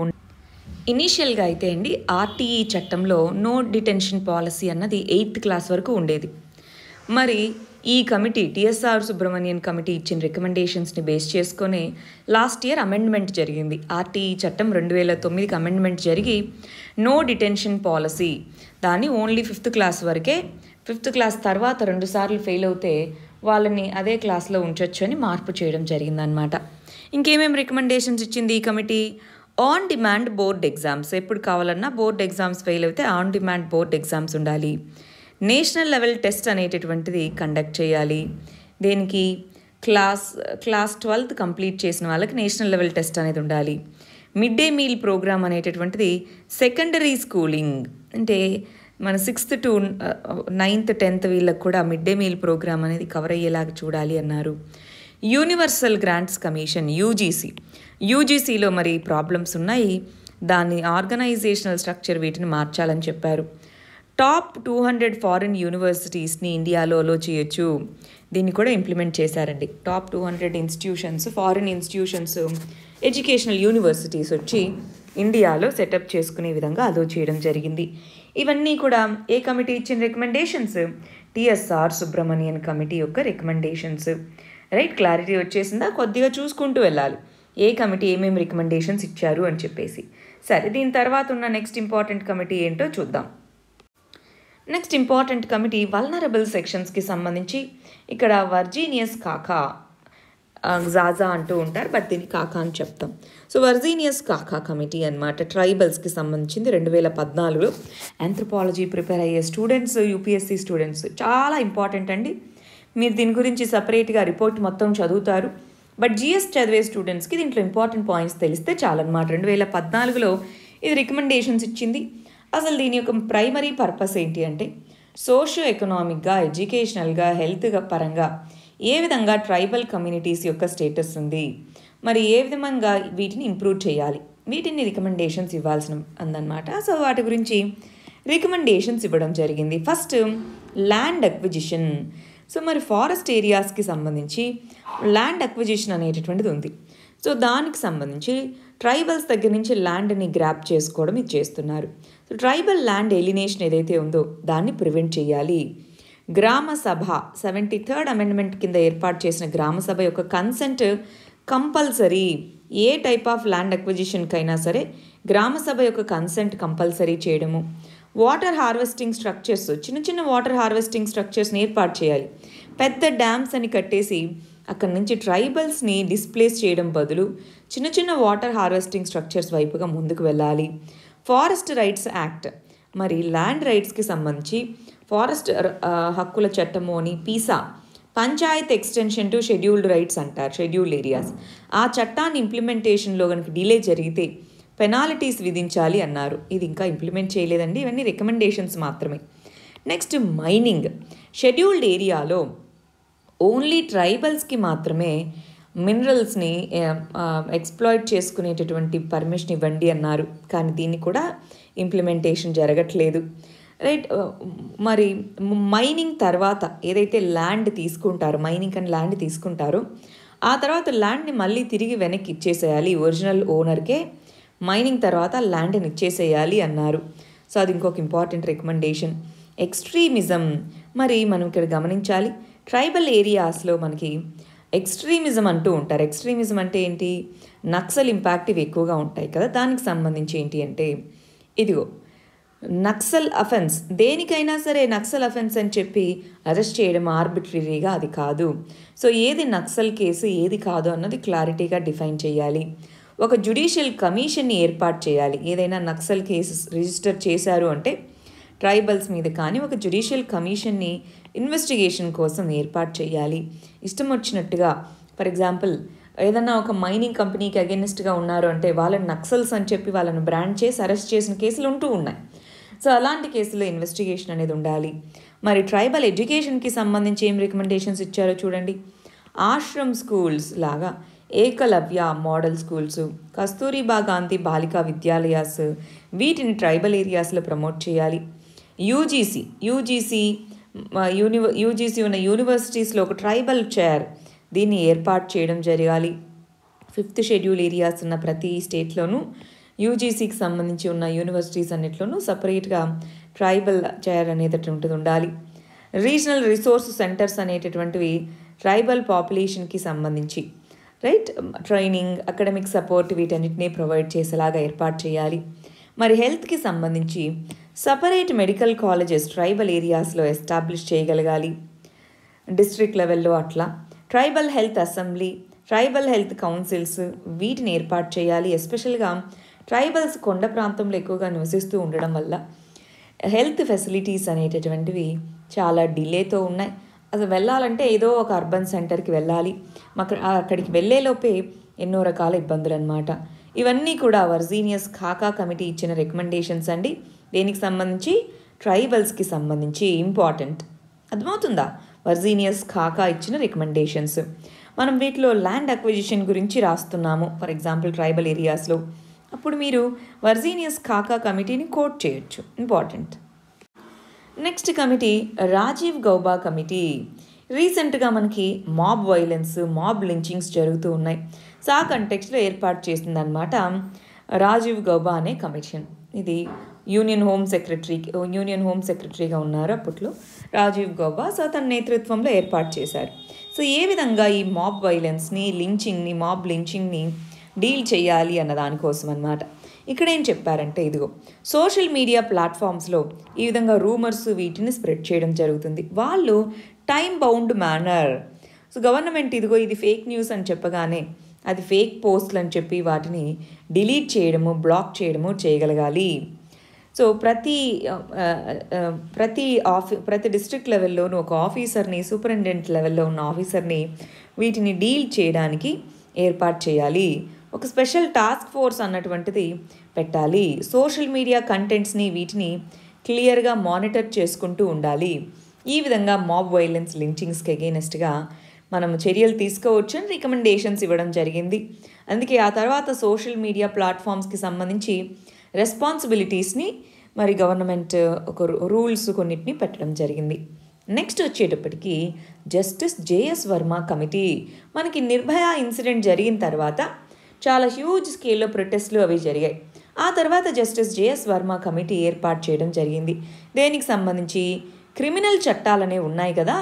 A: ఇనీషియల్గా అయితే అండి ఆర్టీఈ చట్టంలో నో డిటెన్షన్ పాలసీ అన్నది 8th క్లాస్ వరకు ఉండేది. మరి ఈ కమిటీ టిఎస్ఆర్ సుబ్రమణియన్ కమిటీ ఇచ్చిన రికమెండేషన్స్ని బేస్ చేసుకొని లాస్ట్ ఇయర్ అమెండ్మెంట్ జరిగింది. ఆర్టీఈ చట్టం 2009కి అమెండ్మెంట్ జరిగి నో డిటెన్షన్ పాలసీ దాన్ని ఓన్లీ 5th క్లాస్ వరకే, 5th క్లాస్ తర్వాత 2 సార్లు ఫెయిల్ అవుతే వాళ్ళని అదే క్లాస్లో ఉంచొచ్చు అని మార్పు చేయడం జరిగిందనమాట. ఇంకేమేమి రికమెండేషన్స్ ఇచ్చింది ఈ committee? On demand board exams, ఎప్పుడు కావాలన్నా బోర్డ్ ఎగ్జామ్స్ ఫెయిల్ అయితే ఆన్ డిమాండ్ బోర్డ్ ఎగ్జామ్స్ ఉండాలి. నేషనల్ లెవెల్ టెస్ట్ అనేటటువంటిది కండక్ట్ చేయాలి. దేనికి? క్లాస్ 12th కంప్లీట్ చేసిన వాళ్ళకి నేషనల్ లెవెల్ టెస్ట్ అనేది ఉండాలి. మిడ్ డే మీల్ ప్రోగ్రామ్ అనేటటువంటిది సెకండరీ స్కూలింగ్ అంటే మన 6th to 9th 10th వీళ్ళకి కూడా మిడ్ డే మీల్ ప్రోగ్రామ్ అనేది కవర్ అయ్యేలాగా చూడాలి అన్నారు. యూనివర్సల్ గ్రాంట్స్ కమిషన్ యూజీసీలో మరి ప్రాబ్లమ్స్ ఉన్నాయి, దాన్ని ఆర్గనైజేషనల్ స్ట్రక్చర్ వీటిని మార్చాలని చెప్పారు. టాప్ 200 ఫారిన్ యూనివర్సిటీస్ని ఇండియాలో అలో చేయొచ్చు, దీన్ని కూడా ఇంప్లిమెంట్ చేశారండి. Top 200 institutions, foreign institutions, educational universities వచ్చి ఇండియాలో సెటప్ చేసుకునే విధంగా అలో చేయడం జరిగింది. ఇవన్నీ కూడా ఏ కమిటీ ఇచ్చిన రికమెండేషన్స్? టిఎస్ఆర్ సుబ్రమణియన్ కమిటీ యొక్క రికమెండేషన్స్. రైట్, క్లారిటీ వచ్చేసిందా? కొద్దిగా చూసుకుంటూ వెళ్ళాలి ఏ కమిటీ ఏమేమి రికమెండేషన్స్ ఇచ్చారు అని చెప్పేసి. సరే, దీని తర్వాత ఉన్న నెక్స్ట్ ఇంపార్టెంట్ కమిటీ ఏంటో చూద్దాం. నెక్స్ట్ ఇంపార్టెంట్ కమిటీ వల్నరబుల్ సెక్షన్స్కి సంబంధించి ఇక్కడ వర్జీనియస్ కాకా, జాజా అంటూ ఉంటారు, బట్ దీన్ని కాకా అని చెప్తాం. సో వర్జీనియస్ కాకా కమిటీ అనమాట, ట్రైబల్స్కి సంబంధించింది. 2014లో ఆంథ్రోపాలజీ ప్రిపేర్ అయ్యే స్టూడెంట్స్, యూపీఎస్సీ స్టూడెంట్స్ చాలా ఇంపార్టెంట్ అండి. మీరు దీని గురించి సపరేట్గా రిపోర్ట్ మొత్తం చదువుతారు, బట్ జిఎస్ చదివే స్టూడెంట్స్కి దీంట్లో ఇంపార్టెంట్ పాయింట్స్ తెలిస్తే చాలన్నమాట. 2014లో ఇది రికమెండేషన్స్ ఇచ్చింది. అసలు దీని యొక్క ప్రైమరీ పర్పస్ ఏంటి అంటే సోషియో ఎకనామిక్గా, ఎడ్యుకేషనల్గా, హెల్త్గా పరంగా ఏ విధంగా ట్రైబల్ కమ్యూనిటీస్ యొక్క స్టేటస్ ఉంది, మరి ఏ విధంగా వీటిని ఇంప్రూవ్ చేయాలి, వీటిని రికమెండేషన్స్ ఇవ్వాల్సిన అందనమాట. సో వాటి గురించి రికమెండేషన్స్ ఇవ్వడం జరిగింది. First land acquisition. సో మరి ఫారెస్ట్ ఏరియాస్కి సంబంధించి ల్యాండ్ అక్విజిషన్ అనేటటువంటిది ఉంది. సో దానికి సంబంధించి ట్రైబల్స్ దగ్గర నుంచి ల్యాండ్ని గ్రాప్ చేసుకోవడం ఇది చేస్తున్నారు. సో ట్రైబల్ ల్యాండ్ ఎలినేషన్ ఏదైతే ఉందో దాన్ని ప్రివెంట్ చేయాలి. గ్రామ సభ 73rd అమెండ్మెంట్ కింద ఏర్పాటు చేసిన గ్రామ సభ యొక్క కన్సెంట్ కంపల్సరీ. ఏ టైప్ ఆఫ్ ల్యాండ్ అక్విజిషన్కైనా సరే గ్రామ సభ యొక్క కన్సెంట్ కంపల్సరీ చేయడము. వాటర్ హార్వెస్టింగ్ స్ట్రక్చర్స్, చిన్న చిన్న వాటర్ హార్వెస్టింగ్ స్ట్రక్చర్స్ని ఏర్పాటు చేయాలి. పెద్ద డ్యామ్స్ అని కట్టేసి అక్కడి నుంచి ట్రైబల్స్ని డిస్ప్లేస్ చేయడం బదులు చిన్న చిన్న వాటర్ హార్వెస్టింగ్ స్ట్రక్చర్స్ వైపుగా ముందుకు వెళ్ళాలి. ఫారెస్ట్ రైట్స్ యాక్ట్, మరి ల్యాండ్ రైట్స్కి సంబంధించి ఫారెస్ట్ హక్కుల చట్టము అని Pisa, Panchayat extension to scheduled rights అంటారు, షెడ్యూల్డ్ ఏరియాస్. ఆ చట్టాన్ని ఇంప్లిమెంటేషన్లో కనుక డిలే జరిగితే పెనాల్టీస్ విధించాలి అన్నారు. ఇది ఇంకా ఇంప్లిమెంట్ చేయలేదండి, ఇవన్నీ రికమెండేషన్స్ మాత్రమే. Next mining. షెడ్యూల్డ్ ఏరియాలో ఓన్లీ ట్రైబల్స్కి మాత్రమే మినరల్స్ని ఎక్స్ప్లాయిట్ చేసుకునేటటువంటి పర్మిషన్ ఇవ్వండి అన్నారు, కానీ దీన్ని కూడా ఇంప్లిమెంటేషన్ జరగట్లేదు. రైట్, మరి మైనింగ్ తర్వాత ఏదైతే ల్యాండ్ తీసుకుంటారో, మైనింగ్ అని ల్యాండ్ తీసుకుంటారో ఆ తర్వాత ల్యాండ్ని మళ్ళీ తిరిగి వెనక్కి ఇచ్చేసేయాలి, ఒరిజినల్ ఓనర్కే మైనింగ్ తర్వాత ల్యాండ్ని ఇచ్చేసేయాలి అన్నారు. సో అది ఇంకొక ఇంపార్టెంట్ రికమెండేషన్. ఎక్స్ట్రీమిజం, మరి మనం ఇక్కడ గమనించాలి, ట్రైబల్ ఏరియాస్లో మనకి ఎక్స్ట్రీమిజం అంటూ ఉంటారు. ఎక్స్ట్రీమిజం అంటే ఏంటి? నక్సల్ ఇంపాక్ట్ ఇవి ఎక్కువగా ఉంటాయి కదా, దానికి సంబంధించి ఏంటి అంటే ఇదిగో నక్సల్ అఫెన్స్, దేనికైనా సరే నక్సల్ అఫెన్స్ అని చెప్పి అరెస్ట్ చేయడం ఆర్బిట్రరీగా అది కాదు. సో ఏది నక్సల్ కేసు ఏది కాదు అన్నది క్లారిటీగా డిఫైన్ చేయాలి. ఒక జ్యుడిషియల్ కమిషన్ని ఏర్పాటు చేయాలి. ఏదైనా నక్సల్ కేసెస్ రిజిస్టర్ చేశారు అంటే ట్రైబల్స్ మీద కానీ ఒక జ్యుడిషియల్ కమిషన్ని ఇన్వెస్టిగేషన్ కోసం ఏర్పాటు చేయాలి. ఇష్టం వచ్చినట్టుగా ఫర్ ఎగ్జాంపుల్ ఏదన్నా ఒక మైనింగ్ కంపెనీకి అగెనిస్ట్గా ఉన్నారు అంటే వాళ్ళని నక్సల్స్ అని చెప్పి వాళ్ళని బ్రాండ్ చేసి అరెస్ట్ చేసిన కేసులు ఉంటూ ఉన్నాయి. సో అలాంటి కేసులో ఇన్వెస్టిగేషన్ అనేది ఉండాలి. మరి ట్రైబల్ ఎడ్యుకేషన్కి సంబంధించి ఏం రికమెండేషన్స్ ఇచ్చారో చూడండి. ఆశ్రమ్ స్కూల్స్ లాగా ఏకలవ్య మోడల్ స్కూల్స్, కస్తూరిబా గాంధీ బాలికా విద్యాలయాస్, వీటిని ట్రైబల్ ఏరియాస్లో ప్రమోట్ చేయాలి. యూజీసీ ఉన్న యూనివర్సిటీస్లో ఒక ట్రైబల్ చైర్ దీన్ని ఏర్పాటు చేయడం జరగాలి. 5th షెడ్యూల్ ఏరియాస్ ఉన్న ప్రతి స్టేట్లోనూ యూజీసీకి సంబంధించి ఉన్న యూనివర్సిటీస్ అన్నిట్లోనూ సపరేట్గా ట్రైబల్ చైర్ అనేది ఉండాలి. రీజనల్ రిసోర్స్ సెంటర్స్ అనేటటువంటివి ట్రైబల్ పాపులేషన్కి సంబంధించి ట్రైనింగ్, అకాడమిక్ సపోర్ట్ వీటన్నిటినీ ప్రొవైడ్ చేసేలాగా ఏర్పాటు చేయాలి. మరి హెల్త్కి సంబంధించి సపరేట్ మెడికల్ కాలేజెస్ ట్రైబల్ ఏరియాస్లో ఎస్టాబ్లిష్ చేయగలగాలి. డిస్ట్రిక్ట్ లెవెల్లో అట్లా tribal health assembly, tribal health councils వీటిని ఏర్పాటు చేయాలి. ఎస్పెషల్గా ట్రైబల్స్ కొండ ప్రాంతంలో ఎక్కువగా నివసిస్తూ ఉండడం వల్ల హెల్త్ ఫెసిలిటీస్ అనేటటువంటివి చాలా డిలేతో ఉన్నాయి. అసలు వెళ్ళాలంటే ఏదో ఒక అర్బన్ సెంటర్కి వెళ్ళాలి. అక్కడికి వెళ్ళేలోపే ఎన్నో రకాల ఇబ్బందులు అన్నమాట. ఇవన్నీ కూడా వర్జీనియస్ ఖాకా కమిటీ ఇచ్చిన రికమెండేషన్స్ అండి. దేనికి సంబంధించి? ట్రైబల్స్కి సంబంధించి. ఇంపార్టెంట్, అర్థమవుతుందా? వర్జీనియస్ ఖాకా ఇచ్చిన రికమెండేషన్స్. మనం వీటిలో ల్యాండ్ అక్విజిషన్ గురించి రాస్తున్నాము ఫర్ ఎగ్జాంపుల్ ట్రైబల్ ఏరియాస్లో. అప్పుడు మీరు వర్జీనియస్ ఖాకా కమిటీని కోట్ చేయొచ్చు. Important. Next committee Rajiv Gauba committee. రీసెంట్గా మనకి మాబ్ వైలెన్స్, మాబ్ లించింగ్స్ జరుగుతూ ఉన్నాయి. సో ఆ కంటెక్స్లో ఏర్పాటు చేసిందనమాట రాజీవ్ గౌబా అనే కమిషన్. ఇది యూనియన్ హోమ్ సెక్రటరీగా ఉన్నారు అప్పట్లో రాజీవ్ గౌబా. సో తన నేతృత్వంలో ఏర్పాటు చేశారు. సో ఏ విధంగా ఈ మాబ్ వైలెన్స్ని, మాబ్ లించింగ్ని డీల్ చేయాలి అన్న దానికోసం అన్నమాట. ఇక్కడ ఏం చెప్పారంటే, ఇదిగో సోషల్ మీడియా ప్లాట్ఫామ్స్లో ఈ విధంగా రూమర్స్ వీటిని స్ప్రెడ్ చేయడం జరుగుతుంది. వాళ్ళు time bound manner. So government ఇదిగో ఇది ఫేక్ న్యూస్ అని చెప్పగానే అది ఫేక్ పోస్ట్లు అని చెప్పి వాటిని డిలీట్ చేయడము, బ్లాక్ చేయడము చేయగలగాలి. సో ప్రతి డిస్ట్రిక్ట్ లెవెల్లోనూ ఒక ఆఫీసర్ని, సూపరింటెండెంట్ లెవెల్లో ఉన్న ఆఫీసర్ని వీటిని డీల్ చేయడానికి ఏర్పాటు చేయాలి. ఒక స్పెషల్ టాస్క్ ఫోర్స్ అన్నటువంటిది పెట్టాలి. సోషల్ మీడియా కంటెంట్స్ని వీటిని క్లియర్గా మానిటర్ చేసుకుంటూ ఉండాలి. ఈ విధంగా మాబ్ వైలెన్స్, లించింగ్స్కి అగెయినెస్ట్గా మనం చర్యలు తీసుకోవచ్చు అని రికమెండేషన్స్ ఇవ్వడం జరిగింది. అందుకే ఆ తర్వాత సోషల్ మీడియా ప్లాట్ఫామ్స్కి సంబంధించి రెస్పాన్సిబిలిటీస్ని మరి గవర్నమెంట్ ఒక రూల్స్ కొన్నిటిని పెట్టడం జరిగింది. నెక్స్ట్ వచ్చేటప్పటికి జస్టిస్ జేఎస్ వర్మ కమిటీ. మనకి నిర్భయ ఇన్సిడెంట్ జరిగిన తర్వాత చాలా హ్యూజ్ స్కేల్లో ప్రొటెస్ట్లు అవి జరిగాయి. ఆ తర్వాత జస్టిస్ జేఎస్ వర్మ కమిటీ ఏర్పాటు చేయడం జరిగింది. దేనికి సంబంధించి? క్రిమినల్ చట్టాలనే ఉన్నాయి కదా,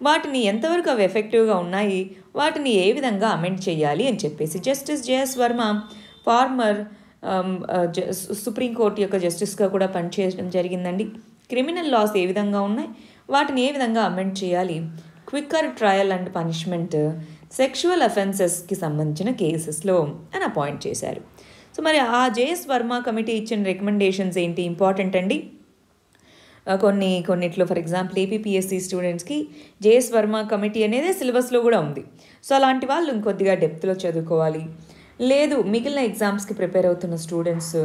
A: వాటిని ఎంతవరకు అవి ఎఫెక్టివ్గా ఉన్నాయి, వాటిని ఏ విధంగా అమెండ్ చేయాలి అని చెప్పేసి justice JS Verma former supreme court యొక్క జస్టిస్గా కూడా పనిచేయడం జరిగిందండి. క్రిమినల్ లాస్ ఏ విధంగా ఉన్నాయి, వాటిని ఏ విధంగా అమెండ్ చేయాలి, quicker trial and punishment sexual అఫెన్సెస్కి సంబంధించిన కేసెస్లో అని అపాయింట్ చేశారు. సో మరి ఆ జేఎస్ వర్మ కమిటీ ఇచ్చిన రికమెండేషన్స్ ఏంటి? ఇంపార్టెంట్ అండి. కొన్నిట్లో ఫర్ ఎగ్జాంపుల్ ఏపీపీఎస్సీ స్టూడెంట్స్కి జేఎస్ వర్మ కమిటీ అనేది సిలబస్లో కూడా ఉంది. సో అలాంటి వాళ్ళు ఇంకొద్దిగా డెప్త్లో చదువుకోవాలి. లేదు మిగిలిన ఎగ్జామ్స్కి ప్రిపేర్ అవుతున్న స్టూడెంట్స్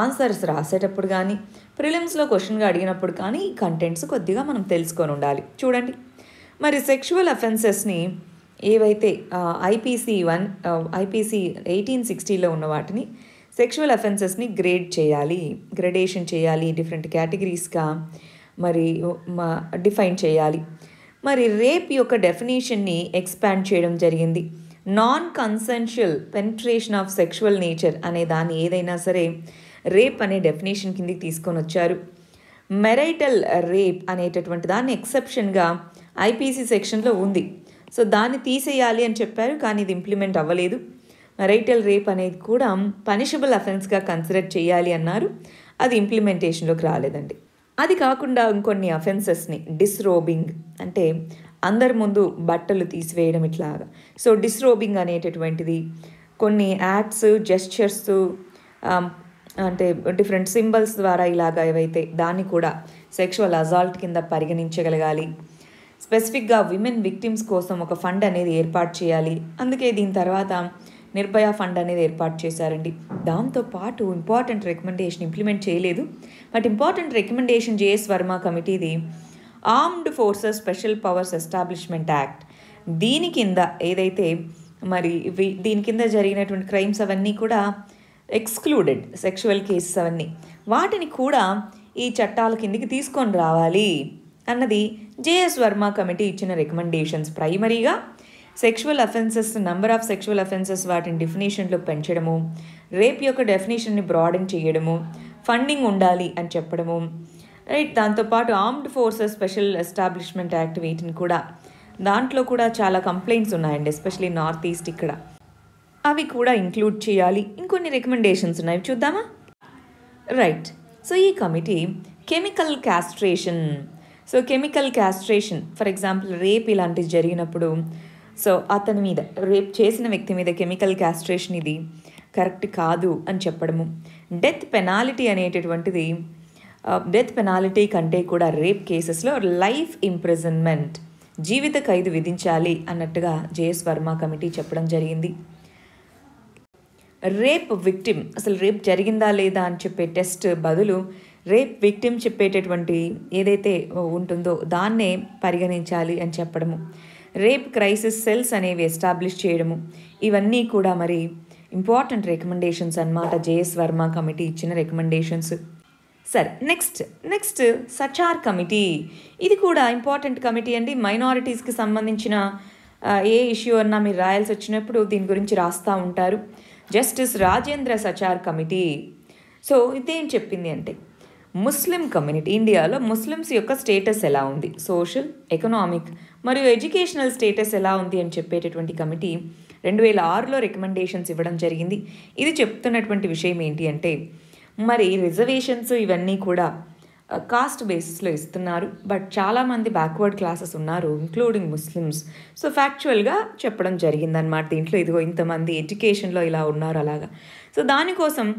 A: ఆన్సర్స్ రాసేటప్పుడు కానీ, ప్రిలిమ్స్లో క్వశ్చన్గా అడిగినప్పుడు కానీ ఈ కంటెంట్స్ కొద్దిగా మనం తెలుసుకొని ఉండాలి. చూడండి, మరి సెక్షువల్ అఫెన్సెస్ని ఏవైతే ఐపీసీ 1860లో ఉన్న వాటిని సెక్షువల్ అఫెన్సెస్ని గ్రేడేషన్ చేయాలి, డిఫరెంట్ కేటగిరీస్గా మరి డిఫైన్ చేయాలి. మరి రేప్ యొక్క డెఫినేషన్ని ఎక్స్పాండ్ చేయడం జరిగింది. Non consensual penetration of sexual nature అనే దాన్ని ఏదైనా సరే రేప్ అనే డెఫినేషన్ కిందకి తీసుకొని వచ్చారు. మెరైటల్ రేప్ అనేటటువంటి దాన్ని ఎక్సెప్షన్గా ఐపీసీ సెక్షన్లో ఉంది. సో దాన్ని తీసేయాలి అని చెప్పారు, కానీ ఇది ఇంప్లిమెంట్ అవ్వలేదు. మెరైటల్ రేప్ అనేది కూడా పనిషబుల్ అఫెన్స్గా కన్సిడర్ చేయాలి అన్నారు. అది ఇంప్లిమెంటేషన్లోకి రాలేదండి. అది కాకుండా ఇంకొన్ని అఫెన్సెస్ని డిస్రోబింగ్ అంటే అందరి ముందు బట్టలు తీసివేయడం ఇట్లాగా. సో డిస్రోబింగ్ అనేటటువంటిది కొన్ని యాక్ట్స్ జెస్చర్స్ అంటే డిఫరెంట్ సింబల్స్ ద్వారా ఇలాగ ఏవైతే దాన్ని కూడా సెక్షువల్ అజాల్ట్ కింద పరిగణించగలగాలి. స్పెసిఫిక్గా విమెన్ విక్టిమ్స్ కోసం ఒక ఫండ్ అనేది ఏర్పాటు చేయాలి. అందుకే దీని తర్వాత నిర్భయ ఫండ్ అనేది ఏర్పాటు చేశారండి. దాంతోపాటు ఇంపార్టెంట్ రికమెండేషన్ ఇంప్లిమెంట్ చేయలేదు, but important recommendation JS Verma కమిటీది Armed Forces Special Powers Establishment Act. దీని కింద ఏదైతే మరి దీని కింద జరిగినటువంటి క్రైమ్స్ అవన్నీ కూడా ఎక్స్క్లూడెడ్, సెక్షువల్ కేసెస్ అవన్నీ వాటిని కూడా ఈ చట్టాల కిందికి తీసుకొని రావాలి అన్నది జేఎస్ వర్మ కమిటీ ఇచ్చిన రికమెండేషన్స్. ప్రైమరీగా sexual offences, number of sexual offences వాటిని డెఫినేషన్లో పెంచడము, రేప్ యొక్క డెఫినేషన్ని బ్రాడన్ చేయడము, ఫండింగ్ ఉండాలి అని చెప్పడము, రైట్. దాంతోపాటు armed Forces special establishment act వీటిని కూడా దాంట్లో కూడా చాలా కంప్లైంట్స్ ఉన్నాయండి, ఎస్పెషలీ నార్త్ ఈస్ట్ ఇక్కడ, అవి కూడా ఇంక్లూడ్ చేయాలి. ఇంకొన్ని రికమెండేషన్స్ ఉన్నాయి, చూద్దామా? రైట్. సో ఈ committee chemical castration, so chemical castration for example rape ఇలాంటివి జరిగినప్పుడు సో అతని మీద రేప్ చేసిన వ్యక్తి మీద కెమికల్ క్యాస్ట్రేషన్ ఇది కరెక్ట్ కాదు అని చెప్పడము, డెత్ పెనాల్టీ అనేటటువంటిది డెత్ పెనాల్టీ కంటే కూడా రేప్ కేసెస్లో లైఫ్ ఇంప్రిజన్మెంట్ జీవిత ఖైదు విధించాలి అన్నట్టుగా జేఎస్ వర్మ కమిటీ చెప్పడం జరిగింది. రేప్ విక్టిమ్ అసలు రేప్ జరిగిందా లేదా అని చెప్పే టెస్ట్ బదులు రేప్ విక్టిమ్ చెప్పేటటువంటి ఏదైతే ఉంటుందో దాన్నే పరిగణించాలి అని చెప్పడము, రేప్ క్రైసిస్ సెల్స్ అనేవి ఎస్టాబ్లిష్ చేయడము, ఇవన్నీ కూడా మరి ఇంపార్టెంట్ రికమెండేషన్స్ అన్నమాట, జేఎస్ వర్మ కమిటీ ఇచ్చిన రికమెండేషన్స్. సరే, నెక్స్ట్ సచార్ కమిటీ. ఇది కూడా ఇంపార్టెంట్ కమిటీ అండి. మైనారిటీస్కి సంబంధించిన ఏ ఇష్యూ అన్నా మీరు రాయాల్సి వచ్చినప్పుడు దీని గురించి రాస్తూ ఉంటారు. Justice Rajendra Sachar committee. So ఇదేం చెప్పింది అంటే ముస్లిం కమ్యూనిటీ, ఇండియాలో ముస్లిమ్స్ యొక్క స్టేటస్ ఎలా ఉంది, సోషల్, ఎకనామిక్ మరియు ఎడ్యుకేషనల్ స్టేటస్ ఎలా ఉంది అని చెప్పేటటువంటి కమిటీ 2006లో రికమెండేషన్స్ ఇవ్వడం జరిగింది. ఇది చెప్తున్నటువంటి విషయం ఏంటి అంటే మరి రిజర్వేషన్స్ ఇవన్నీ కూడా కాస్ట్ బేసిస్లో ఇస్తున్నారు, బట్ చాలామంది బ్యాక్వర్డ్ క్లాసెస్ ఉన్నారు ఇంక్లూడింగ్ ముస్లిమ్స్. సో ఫ్యాక్చువల్గా చెప్పడం జరిగిందనమాట దీంట్లో, ఇదిగో ఇంతమంది ఎడ్యుకేషన్లో ఇలా ఉన్నారు అలాగా. సో దానికోసం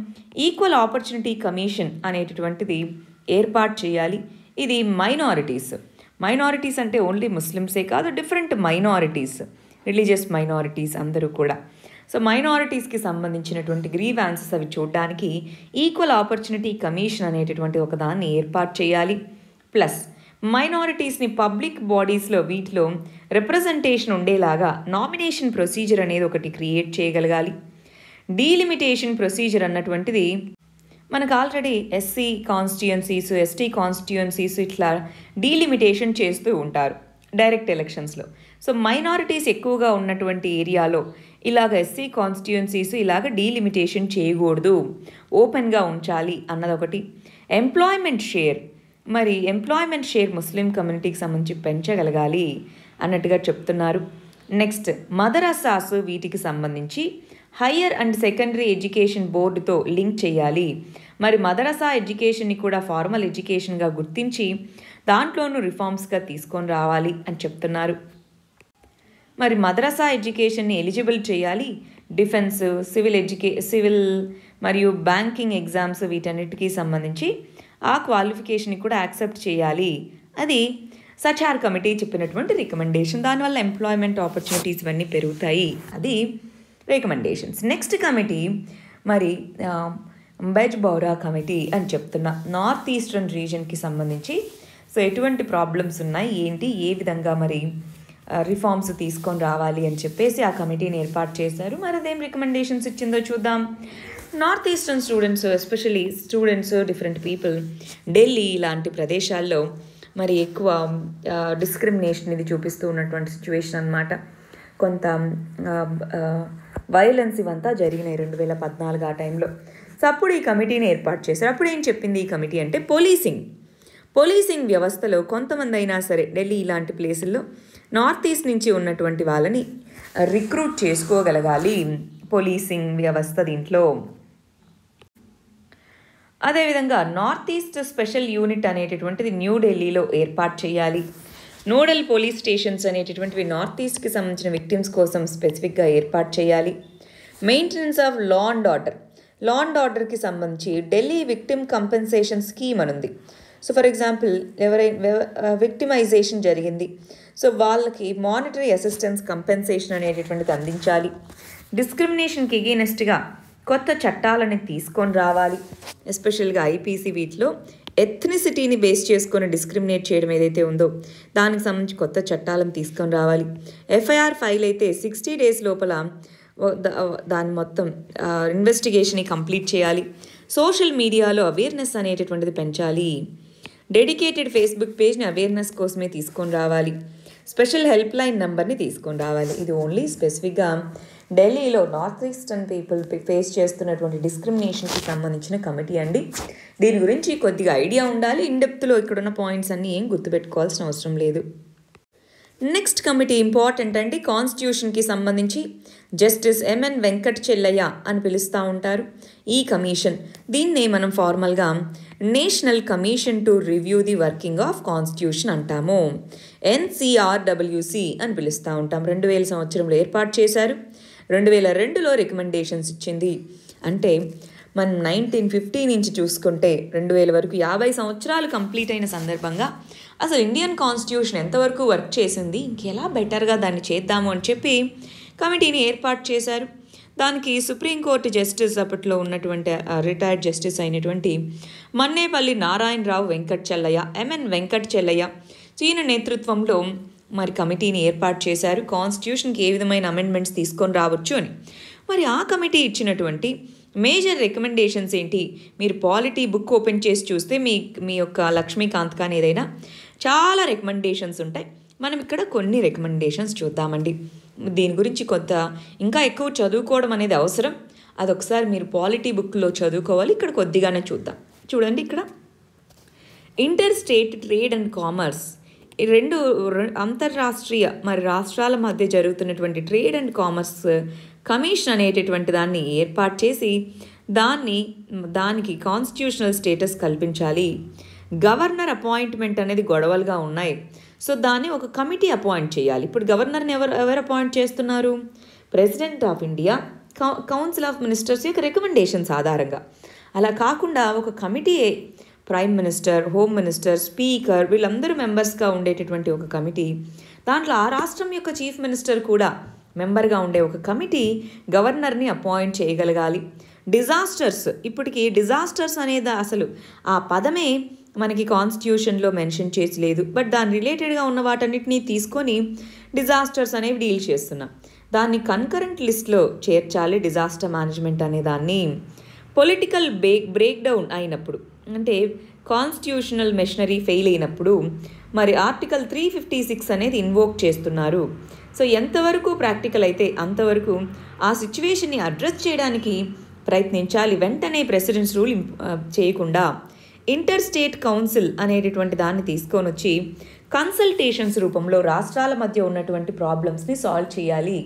A: ఈక్వల్ ఆపర్చునిటీ కమిషన్ అనేటటువంటిది ఏర్పాటు చేయాలి. ఇది మైనారిటీస్ అంటే ఓన్లీ ముస్లిమ్సే కాదు, డిఫరెంట్ మైనారిటీస్, రిలీజియస్ మైనారిటీస్ అందరూ కూడా. సో మైనారిటీస్కి సంబంధించినటువంటి గ్రీవాన్సెస్ అవి చూడడానికి ఈక్వల్ ఆపర్చునిటీ కమిషన్ అనేటటువంటి ఒక దాన్ని ఏర్పాటు చేయాలి. ప్లస్ మైనారిటీస్ని పబ్లిక్ బాడీస్లో వీటిలో రిప్రజెంటేషన్ ఉండేలాగా నామినేషన్ ప్రొసీజర్ అనేది ఒకటి క్రియేట్ చేయగలగాలి. డీలిమిటేషన్ ప్రొసీజర్ అన్నటువంటిది మనకు already SC constituencies, ST constituencies ఇట్లా డీలిమిటేషన్ చేస్తూ ఉంటారు డైరెక్ట్ ఎలక్షన్స్లో. సో మైనారిటీస్ ఎక్కువగా ఉన్నటువంటి ఏరియాలో ఇలాగ ఎస్సీ కాన్స్టిట్యుయెన్సీస్ ఇలాగ డీలిమిటేషన్ చేయకూడదు, ఓపెన్గా ఉంచాలి అన్నదొకటి. ఎంప్లాయ్మెంట్ షేర్ ముస్లిం కమ్యూనిటీకి సంబంధించి పెంచగలగాలి అన్నట్టుగా చెప్తున్నారు. నెక్స్ట్ మదరసాస్ వీటికి సంబంధించి హయ్యర్ అండ్ సెకండరీ ఎడ్యుకేషన్ బోర్డుతో లింక్ చేయాలి. మరి మదరసా ఎడ్యుకేషన్ని కూడా ఫార్మల్ ఎడ్యుకేషన్గా గుర్తించి దాంట్లోనూ రిఫార్మ్స్గా తీసుకొని రావాలి అని చెప్తున్నారు. మరి మదరసా ఎడ్యుకేషన్ని ఎలిజిబుల్ చేయాలి. డిఫెన్స్, సివిల్ మరియు బ్యాంకింగ్ ఎగ్జామ్స్ వీటన్నిటికీ సంబంధించి ఆ క్వాలిఫికేషన్ని కూడా యాక్సెప్ట్ చేయాలి. అది సచార్ కమిటీ చెప్పినటువంటి రికమెండేషన్. దానివల్ల ఎంప్లాయ్మెంట్ ఆపర్చునిటీస్ ఇవన్నీ పెరుగుతాయి, అది రికమెండేషన్స్. నెక్స్ట్ కమిటీ మరి బెజ్ బౌరా కమిటీ అని చెప్తున్నా, నార్త్ ఈస్టర్న్ రీజన్కి సంబంధించి సో ఎటువంటి ప్రాబ్లమ్స్ ఉన్నాయి ఏంటి, ఏ విధంగా మరి రిఫార్మ్స్ తీసుకొని రావాలి అని చెప్పేసి ఆ కమిటీని ఏర్పాటు చేశారు. మరి అదేం రికమెండేషన్స్ ఇచ్చిందో చూద్దాం. North eastern students, especially students, different people Delhi ఇలాంటి ప్రదేశాల్లో మరి ఎక్కువ డిస్క్రిమినేషన్ ఇది చూపిస్తూ ఉన్నటువంటి సిచ్యువేషన్ అన్నమాట. కొంత వైలెన్స్ ఇవంతా జరిగినాయి 2014 ఆ టైంలో. సో అప్పుడు ఈ కమిటీని ఏర్పాటు చేశారు. అప్పుడు ఏం చెప్పింది ఈ కమిటీ అంటే పోలీసింగ్ వ్యవస్థలో కొంతమంది అయినా సరే ఢిల్లీ ఇలాంటి ప్లేసుల్లో నార్త్ ఈస్ట్ నుంచి ఉన్నటువంటి వాళ్ళని రిక్రూట్ చేసుకోగలగాలి పోలీసింగ్ వ్యవస్థ దీంట్లో. అదేవిధంగా నార్త్ ఈస్ట్ స్పెషల్ యూనిట్ అనేటటువంటిది న్యూఢిల్లీలో ఏర్పాటు చేయాలి. నోడల్ పోలీస్ స్టేషన్స్ అనేటటువంటివి నార్త్ ఈస్ట్కి సంబంధించిన విక్టిమ్స్ కోసం స్పెసిఫిక్గా ఏర్పాటు చేయాలి. మెయింటెనెన్స్ ఆఫ్ లా అండ్ ఆర్డర్కి సంబంధించి ఢిల్లీ విక్టిమ్ కంపెన్సేషన్ స్కీమ్ అని ఉంది. సో ఫర్ ఎగ్జాంపుల్ ఎవరైనా విక్టిమైజేషన్ జరిగింది, సో వాళ్ళకి మానిటరీ అసిస్టెన్స్ కంపెన్సేషన్ అనేటటువంటిది అందించాలి. డిస్క్రిమినేషన్కి ఎగెయినెస్ట్గా కొత్త చట్టాలని తీసుకొని రావాలి. ఎస్పెషల్గా ఐపీసీ వీటిలో ఎథ్నిసిటీని బేస్ చేసుకొని డిస్క్రిమినేట్ చేయడం ఏదైతే ఉందో దానికి సంబంధించి కొత్త చట్టాలను తీసుకొని రావాలి. ఎఫ్ఐఆర్ ఫైల్ అయితే 60 days లోపల దాని మొత్తం ఇన్వెస్టిగేషన్ని కంప్లీట్ చేయాలి. సోషల్ మీడియాలో అవేర్నెస్ అనేటటువంటిది పెంచాలి. డెడికేటెడ్ ఫేస్బుక్ పేజ్ని అవేర్నెస్ కోసమే తీసుకొని రావాలి. స్పెషల్ హెల్ప్ లైన్ నెంబర్ని తీసుకొని రావాలి. ఇది ఓన్లీ స్పెసిఫిక్గా ఢిల్లీలో నార్త్ ఈస్టర్న్ పీపుల్ ఫేస్ చేస్తున్నటువంటి డిస్క్రిమినేషన్కి సంబంధించిన కమిటీ అండి. దీని గురించి కొద్దిగా ఐడియా ఉండాలి. ఇన్డెప్త్లో ఇక్కడున్న పాయింట్స్ అన్నీ ఏం గుర్తుపెట్టుకోవాల్సిన అవసరం లేదు. నెక్స్ట్ కమిటీ ఇంపార్టెంట్ అండి. కాన్స్టిట్యూషన్కి సంబంధించి జస్టిస్ ఎంఎన్ వెంకట్ చెల్లయ్య అని పిలుస్తూ ఉంటారు ఈ కమిషన్. దీన్నే మనం ఫార్మల్గా National Commission to Review the Working of Constitution అంటాము. NCRWC అని పిలుస్తూ ఉంటాం. 2000 సంవత్సరంలో ఏర్పాటు చేశారు. 2002లో రికమెండేషన్స్ ఇచ్చింది. అంటే మనం 1950 నుంచి చూసుకుంటే 2000 వరకు 50 సంవత్సరాలు కంప్లీట్ అయిన సందర్భంగా అసలు ఇండియన్ కాన్స్టిట్యూషన్ ఎంతవరకు వర్క్ చేసింది, ఇంకెలా బెటర్గా దాన్ని చేద్దాము అని చెప్పి కమిటీని ఏర్పాటు చేశారు. దానికి సుప్రీంకోర్టు జస్టిస్ అప్పట్లో ఉన్నటువంటి రిటైర్డ్ జస్టిస్ అయినటువంటి మన్నేపల్లి నారాయణరావు వెంకట్ చెల్లయ్య, ఎంఎన్ వెంకట్ చెల్లయ్య ఈయన నేతృత్వంలో మరి కమిటీని ఏర్పాటు చేశారు. కాన్స్టిట్యూషన్కి ఏ విధమైన అమెండ్మెంట్స్ తీసుకొని రావచ్చు అని. మరి ఆ కమిటీ ఇచ్చినటువంటి మేజర్ రికమెండేషన్స్ ఏంటి? మీరు పాలిటీ బుక్ ఓపెన్ చేసి చూస్తే మీ యొక్క లక్ష్మీకాంత్ కానీ ఏదైనా చాలా రికమెండేషన్స్ ఉంటాయి. మనం ఇక్కడ కొన్ని రికమెండేషన్స్ చూద్దామండి. దీని గురించి కొంత ఇంకా ఎక్కువ చదువుకోవడం అనేది అవసరం. అదొకసారి మీరు పాలిటీ బుక్లో చదువుకోవాలి. ఇక్కడ కొద్దిగానే చూద్దాం. చూడండి, ఇక్కడ inter state trade and commerce, ఈ రెండు అంతర్రాష్ట్రీయ మరి రాష్ట్రాల మధ్య జరుగుతున్నటువంటి ట్రేడ్ అండ్ కామర్స్ కమిషన్ అనేటటువంటి దాన్ని ఏర్పాటు చేసి దానికి కాన్స్టిట్యూషనల్ స్టేటస్ కల్పించాలి. గవర్నర్ అపాయింట్మెంట్ అనేది గొడవలుగా ఉన్నాయి. సో దాన్ని ఒక కమిటీ అపాయింట్ చేయాలి. ఇప్పుడు గవర్నర్ని ఎవరు అపాయింట్ చేస్తున్నారు? President of India, council of ministers యొక్క రికమెండేషన్స్ ఆధారంగా. అలా కాకుండా ఒక committee, prime minister, home minister, speaker వీళ్ళందరూ మెంబర్స్గా ఉండేటటువంటి ఒక కమిటీ, దాంట్లో ఆ రాష్ట్రం యొక్క చీఫ్ మినిస్టర్ కూడా మెంబర్గా ఉండే ఒక కమిటీ గవర్నర్ని అపాయింట్ చేయగలగాలి. డిజాస్టర్స్, ఇప్పటికీ డిజాస్టర్స్ అనేది అసలు ఆ పదమే మనకి కాన్స్టిట్యూషన్లో మెన్షన్ చేసి లేదు. బట్ దాని రిలేటెడ్గా ఉన్న వాటన్నిటినీ తీసుకొని డిజాస్టర్స్ అనేవి డీల్ చేస్తున్నాం. దాన్ని కన్కరెంట్ లిస్ట్లో చేర్చాలి. డిజాస్టర్ మేనేజ్మెంట్ అనే దాన్ని పొలిటికల్ బ్రేక్ డౌన్ అయినప్పుడు, అంటే కాన్స్టిట్యూషనల్ మెషనరీ ఫెయిల్ అయినప్పుడు మరి ఆర్టికల్ 356 అనేది ఇన్వోక్ చేస్తున్నారు. సో ఎంతవరకు ప్రాక్టికల్ అయితే అంతవరకు ఆ సిచ్యువేషన్ని అడ్రస్ చేయడానికి ప్రయత్నించాలి. వెంటనే ప్రెసిడెంట్స్ రూల్ చేయకుండా ఇంటర్ స్టేట్ కౌన్సిల్ అనేటటువంటి దాన్ని తీసుకొని వచ్చి కన్సల్టేషన్స్ రూపంలో రాష్ట్రాల మధ్య ఉన్నటువంటి ప్రాబ్లమ్స్ని సాల్వ్ చేయాలి.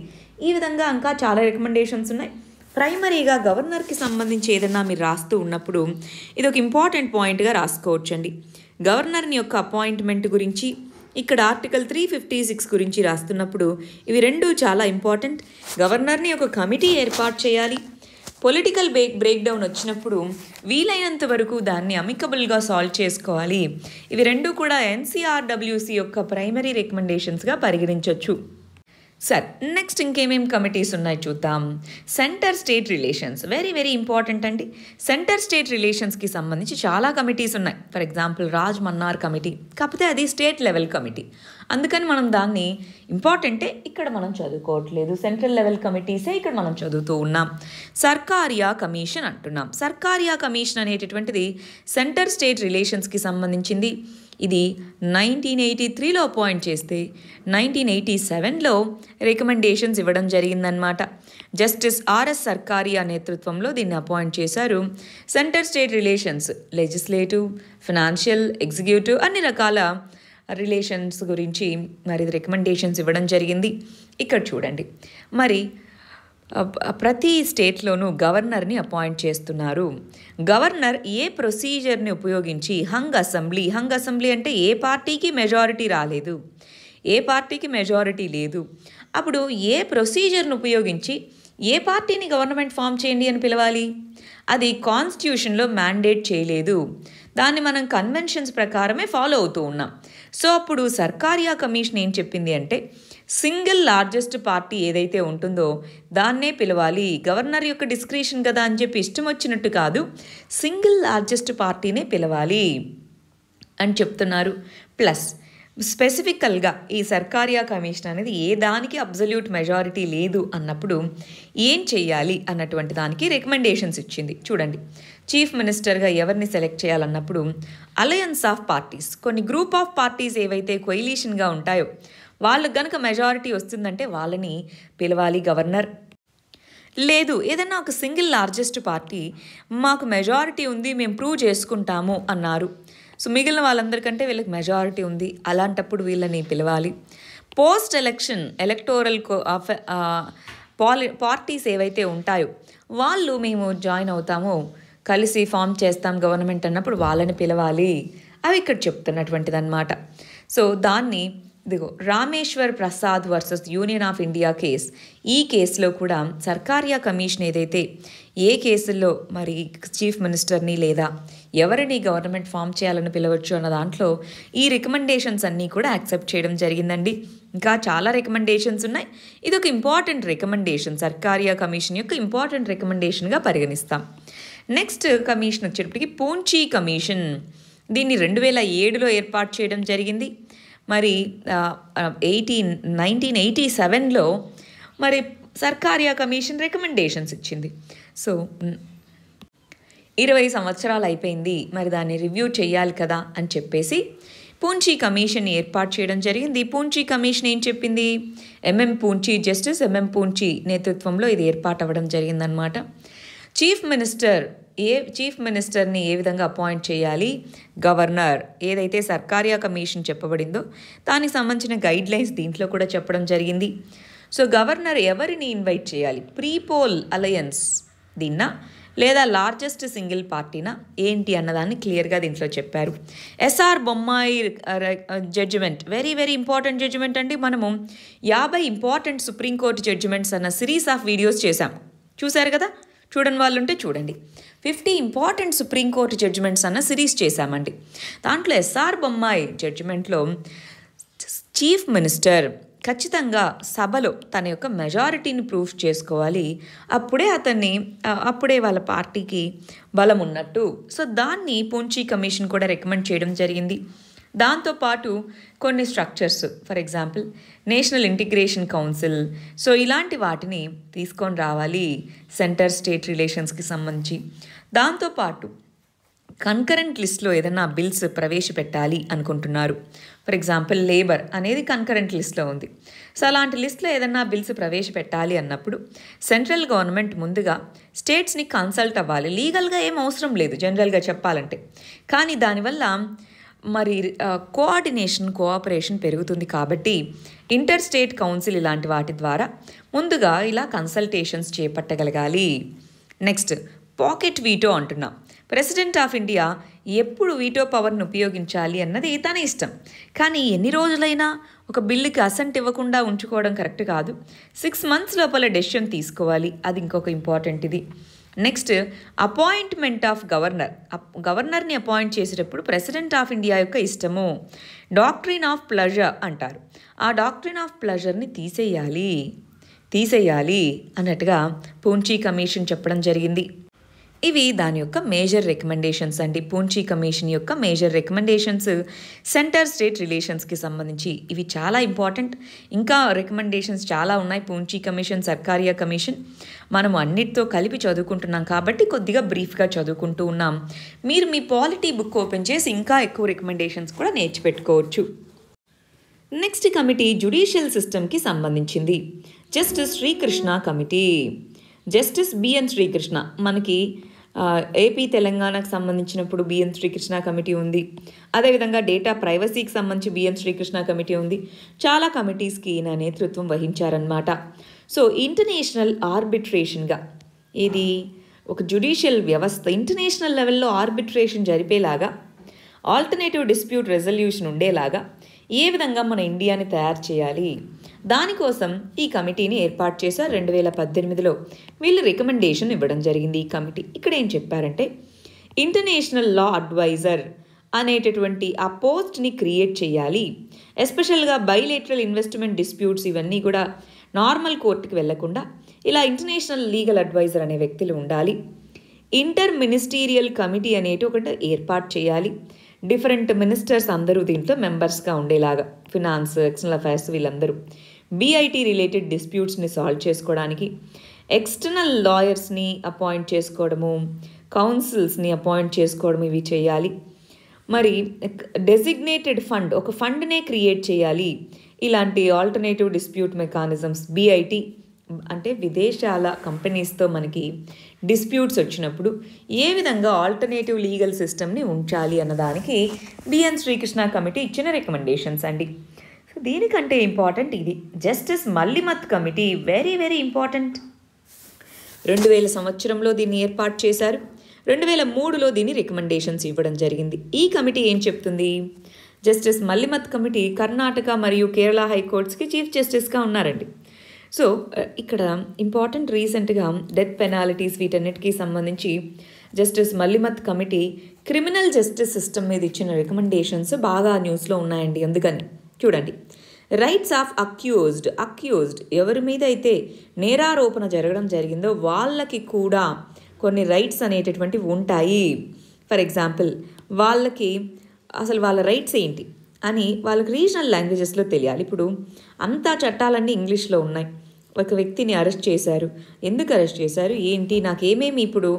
A: ఈ విధంగా ఇంకా చాలా రికమెండేషన్స్ ఉన్నాయి. ప్రైమరీగా గవర్నర్కి సంబంధించి ఏదన్నా మీరు రాస్తూ ఉన్నప్పుడు ఇది ఒక ఇంపార్టెంట్ పాయింట్గా రాసుకోవచ్చండి. గవర్నర్ని యొక్క అపాయింట్మెంట్ గురించి ఇక్కడ ఆర్టికల్ 356 గురించి రాస్తున్నప్పుడు ఇవి రెండు చాలా ఇంపార్టెంట్. గవర్నర్ని ఒక కమిటీ ఏర్పాటు చేయాలి. పొలిటికల్ బ్రేక్ డౌన్ వచ్చినప్పుడు వీలైనంత వరకు దాన్ని అమికబుల్గా సాల్వ్ చేసుకోవాలి. ఇవి రెండు కూడా NCRWC యొక్క ప్రైమరీ రికమెండేషన్స్గా పరిగణించవచ్చు. సార్, నెక్స్ట్ ఇంకేమేం కమిటీస్ ఉన్నాయి చూద్దాం. Centre state relations very very important అండి. సెంటర్ స్టేట్ రిలేషన్స్కి సంబంధించి చాలా కమిటీస్ ఉన్నాయి. For example Raj Mannar committee, కాకపోతే అది స్టేట్ లెవెల్ కమిటీ, అందుకని మనం దాన్ని ఇంపార్టెంటే ఇక్కడ మనం చదువుకోవట్లేదు. సెంట్రల్ లెవెల్ కమిటీసే ఇక్కడ మనం చదువుతూ ఉన్నాం. సర్కారియా కమిషన్ అంటున్నాం. సర్కారియా కమిషన్ అనేటటువంటిది సెంటర్ స్టేట్ రిలేషన్స్కి సంబంధించింది. ఇది 1983లో అపాయింట్ చేస్తే 1987లో రికమెండేషన్స్ ఇవ్వడం జరిగిందనమాట. జస్టిస్ RS సర్కారియా నేతృత్వంలో దీన్ని అపాయింట్ చేశారు. Centre state relations legislative, financial, executive అన్ని రకాల రిలేషన్స్ గురించి మరి రికమెండేషన్స్ ఇవ్వడం జరిగింది. ఇక్కడ చూడండి, మరి ప్రతి స్టేట్లోనూ గవర్నర్ని అపాయింట్ చేస్తున్నారు. గవర్నర్ ఏ ప్రొసీజర్ని ఉపయోగించి హంగ్ అసెంబ్లీ అంటే ఏ పార్టీకి మెజారిటీ రాలేదు, ఏ పార్టీకి మెజారిటీ లేదు, అప్పుడు ఏ ప్రొసీజర్ను ఉపయోగించి ఏ పార్టీని గవర్నమెంట్ ఫామ్ చేయండి అని పిలవాలి? అది కాన్స్టిట్యూషన్లో మ్యాండేట్ చేయలేదు. దాన్ని మనం కన్వెన్షన్స్ ప్రకారమే ఫాలో అవుతూ ఉన్నాం. సో అప్పుడు సర్కారియా కమిషన్ ఏం చెప్పింది అంటే సింగిల్ లార్జెస్ట్ పార్టీ ఏదైతే ఉంటుందో దాన్నే పిలవాలి. గవర్నర్ యొక్క డిస్క్రిషన్ కదా అని చెప్పి ఇష్టం వచ్చినట్టు కాదు, సింగిల్ లార్జెస్ట్ పార్టీనే పిలవాలి అని చెప్తున్నారు. ప్లస్ స్పెసిఫికల్గా ఈ సర్కారియా కమిషన్ అనేది ఏ దానికి అబ్జల్యూట్ మెజారిటీ లేదు అన్నప్పుడు ఏం చెయ్యాలి అన్నటువంటి దానికి రికమెండేషన్స్ ఇచ్చింది. చూడండి, చీఫ్ మినిస్టర్గా ఎవరిని సెలెక్ట్ చేయాలన్నప్పుడు అలయన్స్ ఆఫ్ పార్టీస్, కొన్ని గ్రూప్ ఆఫ్ పార్టీస్ ఏవైతే కొయిలీషన్గా ఉంటాయో వాళ్ళకు గనక మెజారిటీ వస్తుందంటే వాళ్ళని పిలవాలి గవర్నర్. లేదు ఏదన్నా ఒక సింగిల్ లార్జెస్ట్ పార్టీ మాకు మెజారిటీ ఉంది మేము ప్రూవ్ చేసుకుంటాము అన్నారు, సో మిగిలిన వాళ్ళందరికంటే వీళ్ళకి మెజారిటీ ఉంది, అలాంటప్పుడు వీళ్ళని పిలవాలి. పోస్ట్ ఎలక్షన్ ఎలక్టోరల్ పార్టీస్ ఏవైతే ఉంటాయో వాళ్ళు మేము జాయిన్ అవుతాము, కలిసి ఫామ్ చేస్తాం గవర్నమెంట్ అన్నప్పుడు వాళ్ళని పిలవాలి. అవి ఇక్కడ చెప్తున్నటువంటిది అనమాట. సో దాన్ని ఇదిగో Rameshwar Prasad versus union of India case, ఈ కేసులో కూడా సర్కారియా కమిషన్ ఏదైతే ఏ కేసుల్లో మరి చీఫ్ మినిస్టర్ని లేదా ఎవరిని గవర్నమెంట్ ఫామ్ చేయాలని పిలవచ్చు అన్న దాంట్లో ఈ రికమెండేషన్స్ అన్నీ కూడా యాక్సెప్ట్ చేయడం జరిగిందండి. ఇంకా చాలా రికమెండేషన్స్ ఉన్నాయి, ఇది ఒక ఇంపార్టెంట్ రికమెండేషన్, సర్కారియా కమిషన్ యొక్క ఇంపార్టెంట్ రికమెండేషన్గా పరిగణిస్తాం. నెక్స్ట్ కమిషన్ వచ్చేటప్పటికి పూంచీ కమిషన్, దీన్ని 2007లో ఏర్పాటు చేయడం జరిగింది. మరి 1987లో మరి సర్కారియా కమిషన్ రికమెండేషన్స్ ఇచ్చింది. సో 20 సంవత్సరాలు అయిపోయింది, మరి దాన్ని రివ్యూ చేయాలి కదా అని చెప్పేసి పూంచీ కమిషన్ ఏర్పాటు చేయడం జరిగింది. పూంచీ కమిషన్ ఏం చెప్పింది? జస్టిస్ ఎంఎం పూంచీ నేతృత్వంలో ఇది ఏర్పాటు అవ్వడం జరిగిందనమాట. చీఫ్ మినిస్టర్ని ఏ విధంగా అపాయింట్ చేయాలి? గవర్నర్. ఏదైతే సర్కారియా కమిషన్ చెప్పబడిందో దానికి సంబంధించిన గైడ్ లైన్స్ దీంట్లో కూడా చెప్పడం జరిగింది. సో గవర్నర్ ఎవరిని ఇన్వైట్ చేయాలి? ప్రీపోల్ అలయన్స్ దీన్నా లేదా లార్జెస్ట్ సింగిల్ పార్టీనా ఏంటి అన్నదాన్ని క్లియర్గా దీంట్లో చెప్పారు. SR Bommai judgement, very very important judgement అండి. మనము 50 ఇంపార్టెంట్ సుప్రీంకోర్టు జడ్జిమెంట్స్ అన్న సిరీస్ ఆఫ్ వీడియోస్ చేశాం, చూశారు కదా? చూడని వాళ్ళు ఉంటే చూడండి. 50 ఇంపార్టెంట్ సుప్రీంకోర్టు జడ్జిమెంట్స్ అన్న సిరీస్ చేశామండి. దాంట్లో ఎస్ఆర్ బొమ్మాయి జడ్జిమెంట్లో చీఫ్ మినిస్టర్ ఖచ్చితంగా సభలో తన యొక్క మెజారిటీని ప్రూఫ్ చేసుకోవాలి, అప్పుడే వాళ్ళ పార్టీకి బలం ఉన్నట్టు. సో దాన్ని పూంచీ కమిషన్ కూడా రికమెండ్ చేయడం జరిగింది. దాంతోపాటు కొన్ని structures, for example national integration council, so ఇలాంటి వాటిని తీసుకొని రావాలి సెంటర్ స్టేట్ రిలేషన్స్కి సంబంధించి. దాంతోపాటు కన్కరెంట్ లిస్ట్లో ఏదైనా బిల్స్ ప్రవేశపెట్టాలి అనుకుంటున్నారు, ఫర్ ఎగ్జాంపుల్ లేబర్ అనేది కన్కరెంట్ లిస్ట్లో ఉంది. సో అలాంటి లిస్ట్లో ఏదైనా బిల్స్ ప్రవేశపెట్టాలి అన్నప్పుడు సెంట్రల్ గవర్నమెంట్ ముందుగా స్టేట్స్ని కన్సల్ట్ అవ్వాలి. లీగల్గా ఏం అవసరం లేదు జనరల్గా చెప్పాలంటే, కానీ దానివల్ల మరి కోఆపరేషన్ పెరుగుతుంది. కాబట్టి ఇంటర్ స్టేట్ కౌన్సిల్ ఇలాంటి వాటి ద్వారా ముందుగా ఇలా కన్సల్టేషన్స్ చేపట్టగలగాలి. నెక్స్ట్ పాకెట్ వీటో అంటున్నాం. ప్రెసిడెంట్ ఆఫ్ ఇండియా ఎప్పుడు వీటో పవర్ను ఉపయోగించాలి అన్నది తన ఇష్టం, కానీ ఎన్ని రోజులైనా ఒక బిల్లుకి అసెంట్ ఇవ్వకుండా ఉంచుకోవడం కరెక్ట్ కాదు. 6 months లోపల డెసిషన్ తీసుకోవాలి, అది ఇంకొక ఇంపార్టెంట్ ఇది. నెక్స్ట్ అపాయింట్మెంట్ ఆఫ్ గవర్నర్ని అపాయింట్ చేసేటప్పుడు ప్రెసిడెంట్ ఆఫ్ ఇండియా యొక్క ఇష్టము, డాక్ట్రిన్ ఆఫ్ ప్లెజర్ అంటారు. ఆ డాక్ట్రిన్ ఆఫ్ ప్లెజర్ని తీసేయాలి అన్నట్టుగా పూంచీ కమిషన్ చెప్పడం జరిగింది. ఇవి దాని యొక్క మేజర్ రికమెండేషన్స్ అండి. పూంచీ కమిషన్ యొక్క మేజర్ రికమెండేషన్స్ సెంటర్ స్టేట్ రిలేషన్స్కి సంబంధించి ఇవి చాలా ఇంపార్టెంట్. ఇంకా రికమెండేషన్స్ చాలా ఉన్నాయి. పూంచీ కమిషన్, సర్కారియా కమిషన్ మనం అన్నిటితో కలిపి చదువుకుంటున్నాం కాబట్టి కొద్దిగా బ్రీఫ్గా చదువుకుంటూ ఉన్నాం. మీరు మీ పాలిటీ బుక్ ఓపెన్ చేసి ఇంకా ఎక్కువ రికమెండేషన్స్ కూడా నేర్చిపెట్టుకోవచ్చు. నెక్స్ట్ కమిటీ జ్యుడిషియల్ సిస్టమ్కి సంబంధించింది. Justice Srikrishna committee, justice BN Srikrishna మనకి ఏపీ తెలంగాణకు సంబంధించినప్పుడు బిఎన్ శ్రీకృష్ణ కమిటీ ఉంది. అదేవిధంగా డేటా ప్రైవసీకి సంబంధించి బిఎన్ శ్రీకృష్ణ కమిటీ ఉంది. చాలా కమిటీస్కి ఈయన నేతృత్వం వహించారన్నమాట. సో ఇంటర్నేషనల్ ఆర్బిట్రేషన్గా ఇది ఒక జ్యుడిషియల్ వ్యవస్థ, ఇంటర్నేషనల్ లెవెల్లో ఆర్బిట్రేషన్ జరిపేలాగా, ఆల్టర్నేటివ్ డిస్ప్యూట్ రెజల్యూషన్ ఉండేలాగా ఏ విధంగా మన ఇండియాని తయారు చేయాలి, దానికోసం ఈ కమిటీని ఏర్పాటు చేశారు. 2018లో వీళ్ళు రికమెండేషన్ ఇవ్వడం జరిగింది. ఈ కమిటీ ఇక్కడ ఏం చెప్పారంటే, ఇంటర్నేషనల్ లా అడ్వైజర్ అనేటటువంటి ఆ పోస్ట్ని క్రియేట్ చేయాలి. ఎస్పెషల్గా బైలేటరల్ ఇన్వెస్ట్మెంట్ డిస్ప్యూట్స్ ఇవన్నీ కూడా నార్మల్ కోర్టుకి వెళ్లకుండా ఇలా ఇంటర్నేషనల్ లీగల్ అడ్వైజర్ అనే వ్యక్తులు ఉండాలి. ఇంటర్ మినిస్టీరియల్ కమిటీ అనేటి ఒకటి ఏర్పాటు చేయాలి. డిఫరెంట్ మినిస్టర్స్ అందరూ దీంట్లో మెంబర్స్గా ఉండేలాగా, ఫినాన్స్, ఎక్స్టర్నల్ అఫైర్స్ వీళ్ళందరూ బీఐటీ రిలేటెడ్ డిస్ప్యూట్స్ని సాల్వ్ చేసుకోవడానికి ఎక్స్టర్నల్ లాయర్స్ని అపాయింట్ చేసుకోవడము, కౌన్సిల్స్ని అపాయింట్ చేసుకోవడం ఇవి చేయాలి. మరి డెసిగ్నేటెడ్ ఫండ్, ఒక ఫండ్నే క్రియేట్ చేయాలి. ఇలాంటి ఆల్టర్నేటివ్ డిస్ప్యూట్ మెకానిజమ్స్, బీఐటీ అంటే విదేశాల కంపెనీస్తో మనకి డిస్ప్యూట్స్ వచ్చినప్పుడు ఏ విధంగా ఆల్టర్నేటివ్ లీగల్ సిస్టమ్ని ఉంచాలి అన్నదానికి బిఎన్ శ్రీకృష్ణ కమిటీ ఇచ్చిన రికమెండేషన్స్ అండి. సో దీనికంటే ఇంపార్టెంట్ ఇది justice Malimath committee, very very important. 2000 సంవత్సరంలో దీన్ని ఏర్పాటు చేశారు. 2003లో దీని రికమెండేషన్స్ ఇవ్వడం జరిగింది. ఈ కమిటీ ఏం చెప్తుంది? జస్టిస్ మల్లిమత్ కమిటీ కర్ణాటక మరియు కేరళ హైకోర్ట్స్కి చీఫ్ జస్టిస్గా ఉన్నారండి. సో ఇక్కడ ఇంపార్టెంట్, రీసెంట్గా డెత్ పెనాలిటీస్ వీటన్నిటికీ సంబంధించి justice Malimath committee criminal justice system మీద ఇచ్చిన రికమెండేషన్స్ బాగా న్యూస్లో ఉన్నాయండి. అందుకని చూడండి, రైట్స్ ఆఫ్ అక్యూజ్డ్ ఎవరి మీద అయితే నేరారోపణ జరగడం జరిగిందో వాళ్ళకి కూడా కొన్ని రైట్స్ అనేటటువంటివి ఉంటాయి. ఫర్ ఎగ్జాంపుల్, వాళ్ళకి అసలు వాళ్ళ రైట్స్ ఏంటి అని వాళ్ళకి రీజనల్ లాంగ్వేజెస్లో తెలియాలి. ఇప్పుడు అంతా చట్టాలన్నీ ఇంగ్లీష్లో ఉన్నాయి. ఒక వ్యక్తిని అరెస్ట్ చేశారు, ఎందుకు అరెస్ట్ చేశారు, ఏంటి, నాకేమేమి ఇప్పుడు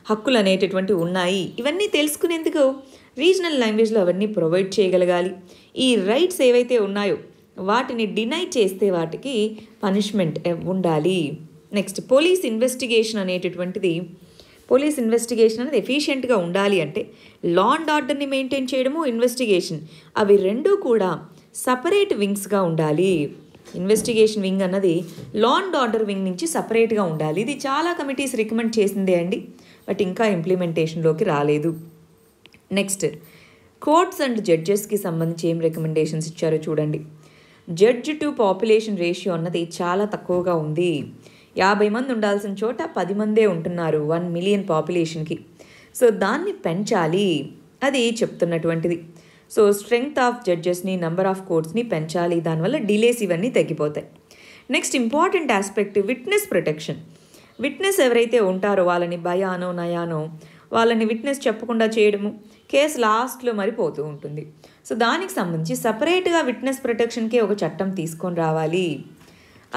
A: హక్కులు అనేటటువంటివి ఉన్నాయి, ఇవన్నీ తెలుసుకునేందుకు రీజనల్ లాంగ్వేజ్లో అవన్నీ ప్రొవైడ్ చేయగలగాలి. ఈ రైట్స్ ఏవైతే ఉన్నాయో వాటిని డినై చేస్తే వాటికి పనిష్మెంట్ ఉండాలి. నెక్స్ట్, పోలీస్ ఇన్వెస్టిగేషన్ అనేది ఎఫిషియెంట్గా ఉండాలి. అంటే లా అండ్ ఆర్డర్ని మెయింటైన్ చేయడము, ఇన్వెస్టిగేషన్, అవి రెండూ కూడా సపరేట్ వింగ్స్గా ఉండాలి. ఇన్వెస్టిగేషన్ వింగ్ అన్నది లా అండ్ ఆర్డర్ వింగ్ నుంచి సపరేట్గా ఉండాలి. ఇది చాలా కమిటీస్ రికమెండ్ చేసిందే అండి, బట్ ఇంకా ఇంప్లిమెంటేషన్లోకి రాలేదు. నెక్స్ట్, కోర్ట్స్ అండ్ జడ్జెస్కి సంబంధించి ఏం రికమెండేషన్స్ ఇచ్చారో చూడండి. జడ్జ్ టు పాపులేషన్ రేషియో అన్నది చాలా తక్కువగా ఉంది. 50 మంది ఉండాల్సిన చోట 10 మందే ఉంటున్నారు 1 మిలియన్ పాపులేషన్కి. సో దాన్ని పెంచాలి, అది చెప్తున్నటువంటిది. సో స్ట్రెంగ్త్ ఆఫ్ జడ్జెస్ని, నెంబర్ ఆఫ్ కోర్ట్స్ని పెంచాలి. దానివల్ల డిలేస్ ఇవన్నీ తగ్గిపోతాయి. Next important aspect, witness protection. Witness ఎవరైతే ఉంటారో వాళ్ళని భయానో నయానో వాళ్ళని విట్నెస్ చెప్పకుండా చేయడము, కేసు లాస్ట్లో మరిపోతూ ఉంటుంది. సో దానికి సంబంధించి సపరేట్గా విట్నెస్ ప్రొటెక్షన్కే ఒక చట్టం తీసుకొని రావాలి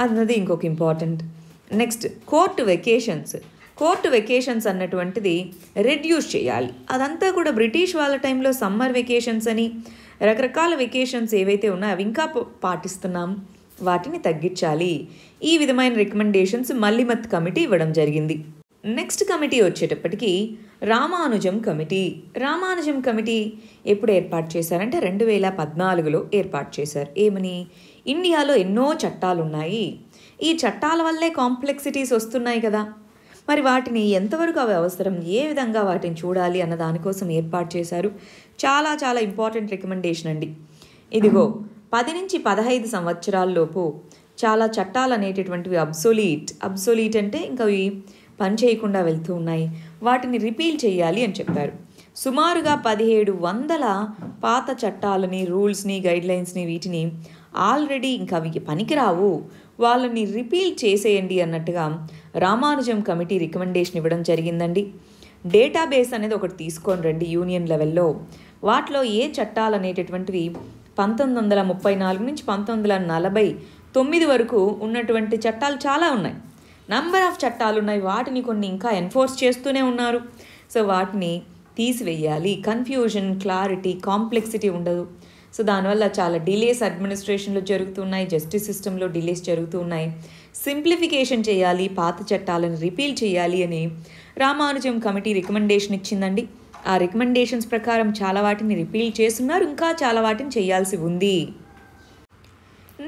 A: అన్నది ఇంకొక ఇంపార్టెంట్. నెక్స్ట్, కోర్టు వెకేషన్స్ అన్నటువంటిది రెడ్యూస్ చేయాలి. అదంతా కూడా బ్రిటిష్ వాళ్ళ టైంలో సమ్మర్ వెకేషన్స్ అని రకరకాల వెకేషన్స్ ఏవైతే ఉన్నాయో అవి ఇంకా పాటిస్తున్నాం, వాటిని తగ్గించాలి. ఈ విధమైన రికమెండేషన్స్ మల్లిమత్ కమిటీ ఇవ్వడం జరిగింది. నెక్స్ట్ కమిటీ వచ్చేటప్పటికి రామానుజం కమిటీ ఎప్పుడు ఏర్పాటు చేశారంటే 2014లో ఏర్పాటు చేశారు. ఏమని, ఇండియాలో ఎన్నో చట్టాలు ఉన్నాయి, ఈ చట్టాల వల్లే కాంప్లెక్సిటీస్ వస్తున్నాయి కదా, మరి వాటిని ఎంతవరకు అవి అవసరం, ఏ విధంగా వాటిని చూడాలి అన్న దానికోసం ఏర్పాటు చేశారు. చాలా చాలా ఇంపార్టెంట్ రికమెండేషన్ అండి. ఇదిగో 10 నుంచి 15 సంవత్సరాల్లోపు చాలా చట్టాలు అనేటటువంటివి అబ్సొలీట్ అంటే ఇంకా అవి పనిచేయకుండా వెళ్తూ ఉన్నాయి, వాటిని రిపీల్ చేయాలి అని చెప్పారు. సుమారుగా 1700 పాత చట్టాలని, రూల్స్ని, గైడ్లైన్స్ని వీటిని ఆల్రెడీ ఇంకా అవి పనికిరావు, వాళ్ళని రిపీల్ చేసేయండి అన్నట్టుగా రామానుజం కమిటీ రికమెండేషన్ ఇవ్వడం జరిగిందండి. డేటాబేస్ అనేది ఒకటి తీసుకొని రండి యూనియన్ లెవెల్లో. వాటిలో ఏ చట్టాలు అనేటటువంటివి 1934 నుంచి 1949 వరకు ఉన్నటువంటి చట్టాలు చాలా ఉన్నాయి, నంబర్ ఆఫ్ చట్టాలు ఉన్నాయి, వాటిని కొన్ని ఇంకా ఎన్ఫోర్స్ చేస్తూనే ఉన్నారు. సో వాటిని తీసివేయాలి, కన్ఫ్యూజన్, క్లారిటీ, కాంప్లెక్సిటీ ఉండదు. సో దానివల్ల చాలా డిలేస్ అడ్మినిస్ట్రేషన్లో జరుగుతున్నాయి, జస్టిస్ సిస్టంలో డిలేస్ జరుగుతూ ఉన్నాయి. సింప్లిఫికేషన్ చేయాలి, పాత చట్టాలను రిపీల్ చేయాలి అని రామానుజం కమిటీ రికమెండేషన్ ఇచ్చిందండి. ఆ రికమెండేషన్స్ ప్రకారం చాలా వాటిని రిపీల్ చేస్తున్నారు, ఇంకా చాలా వాటిని చేయాల్సి ఉంది.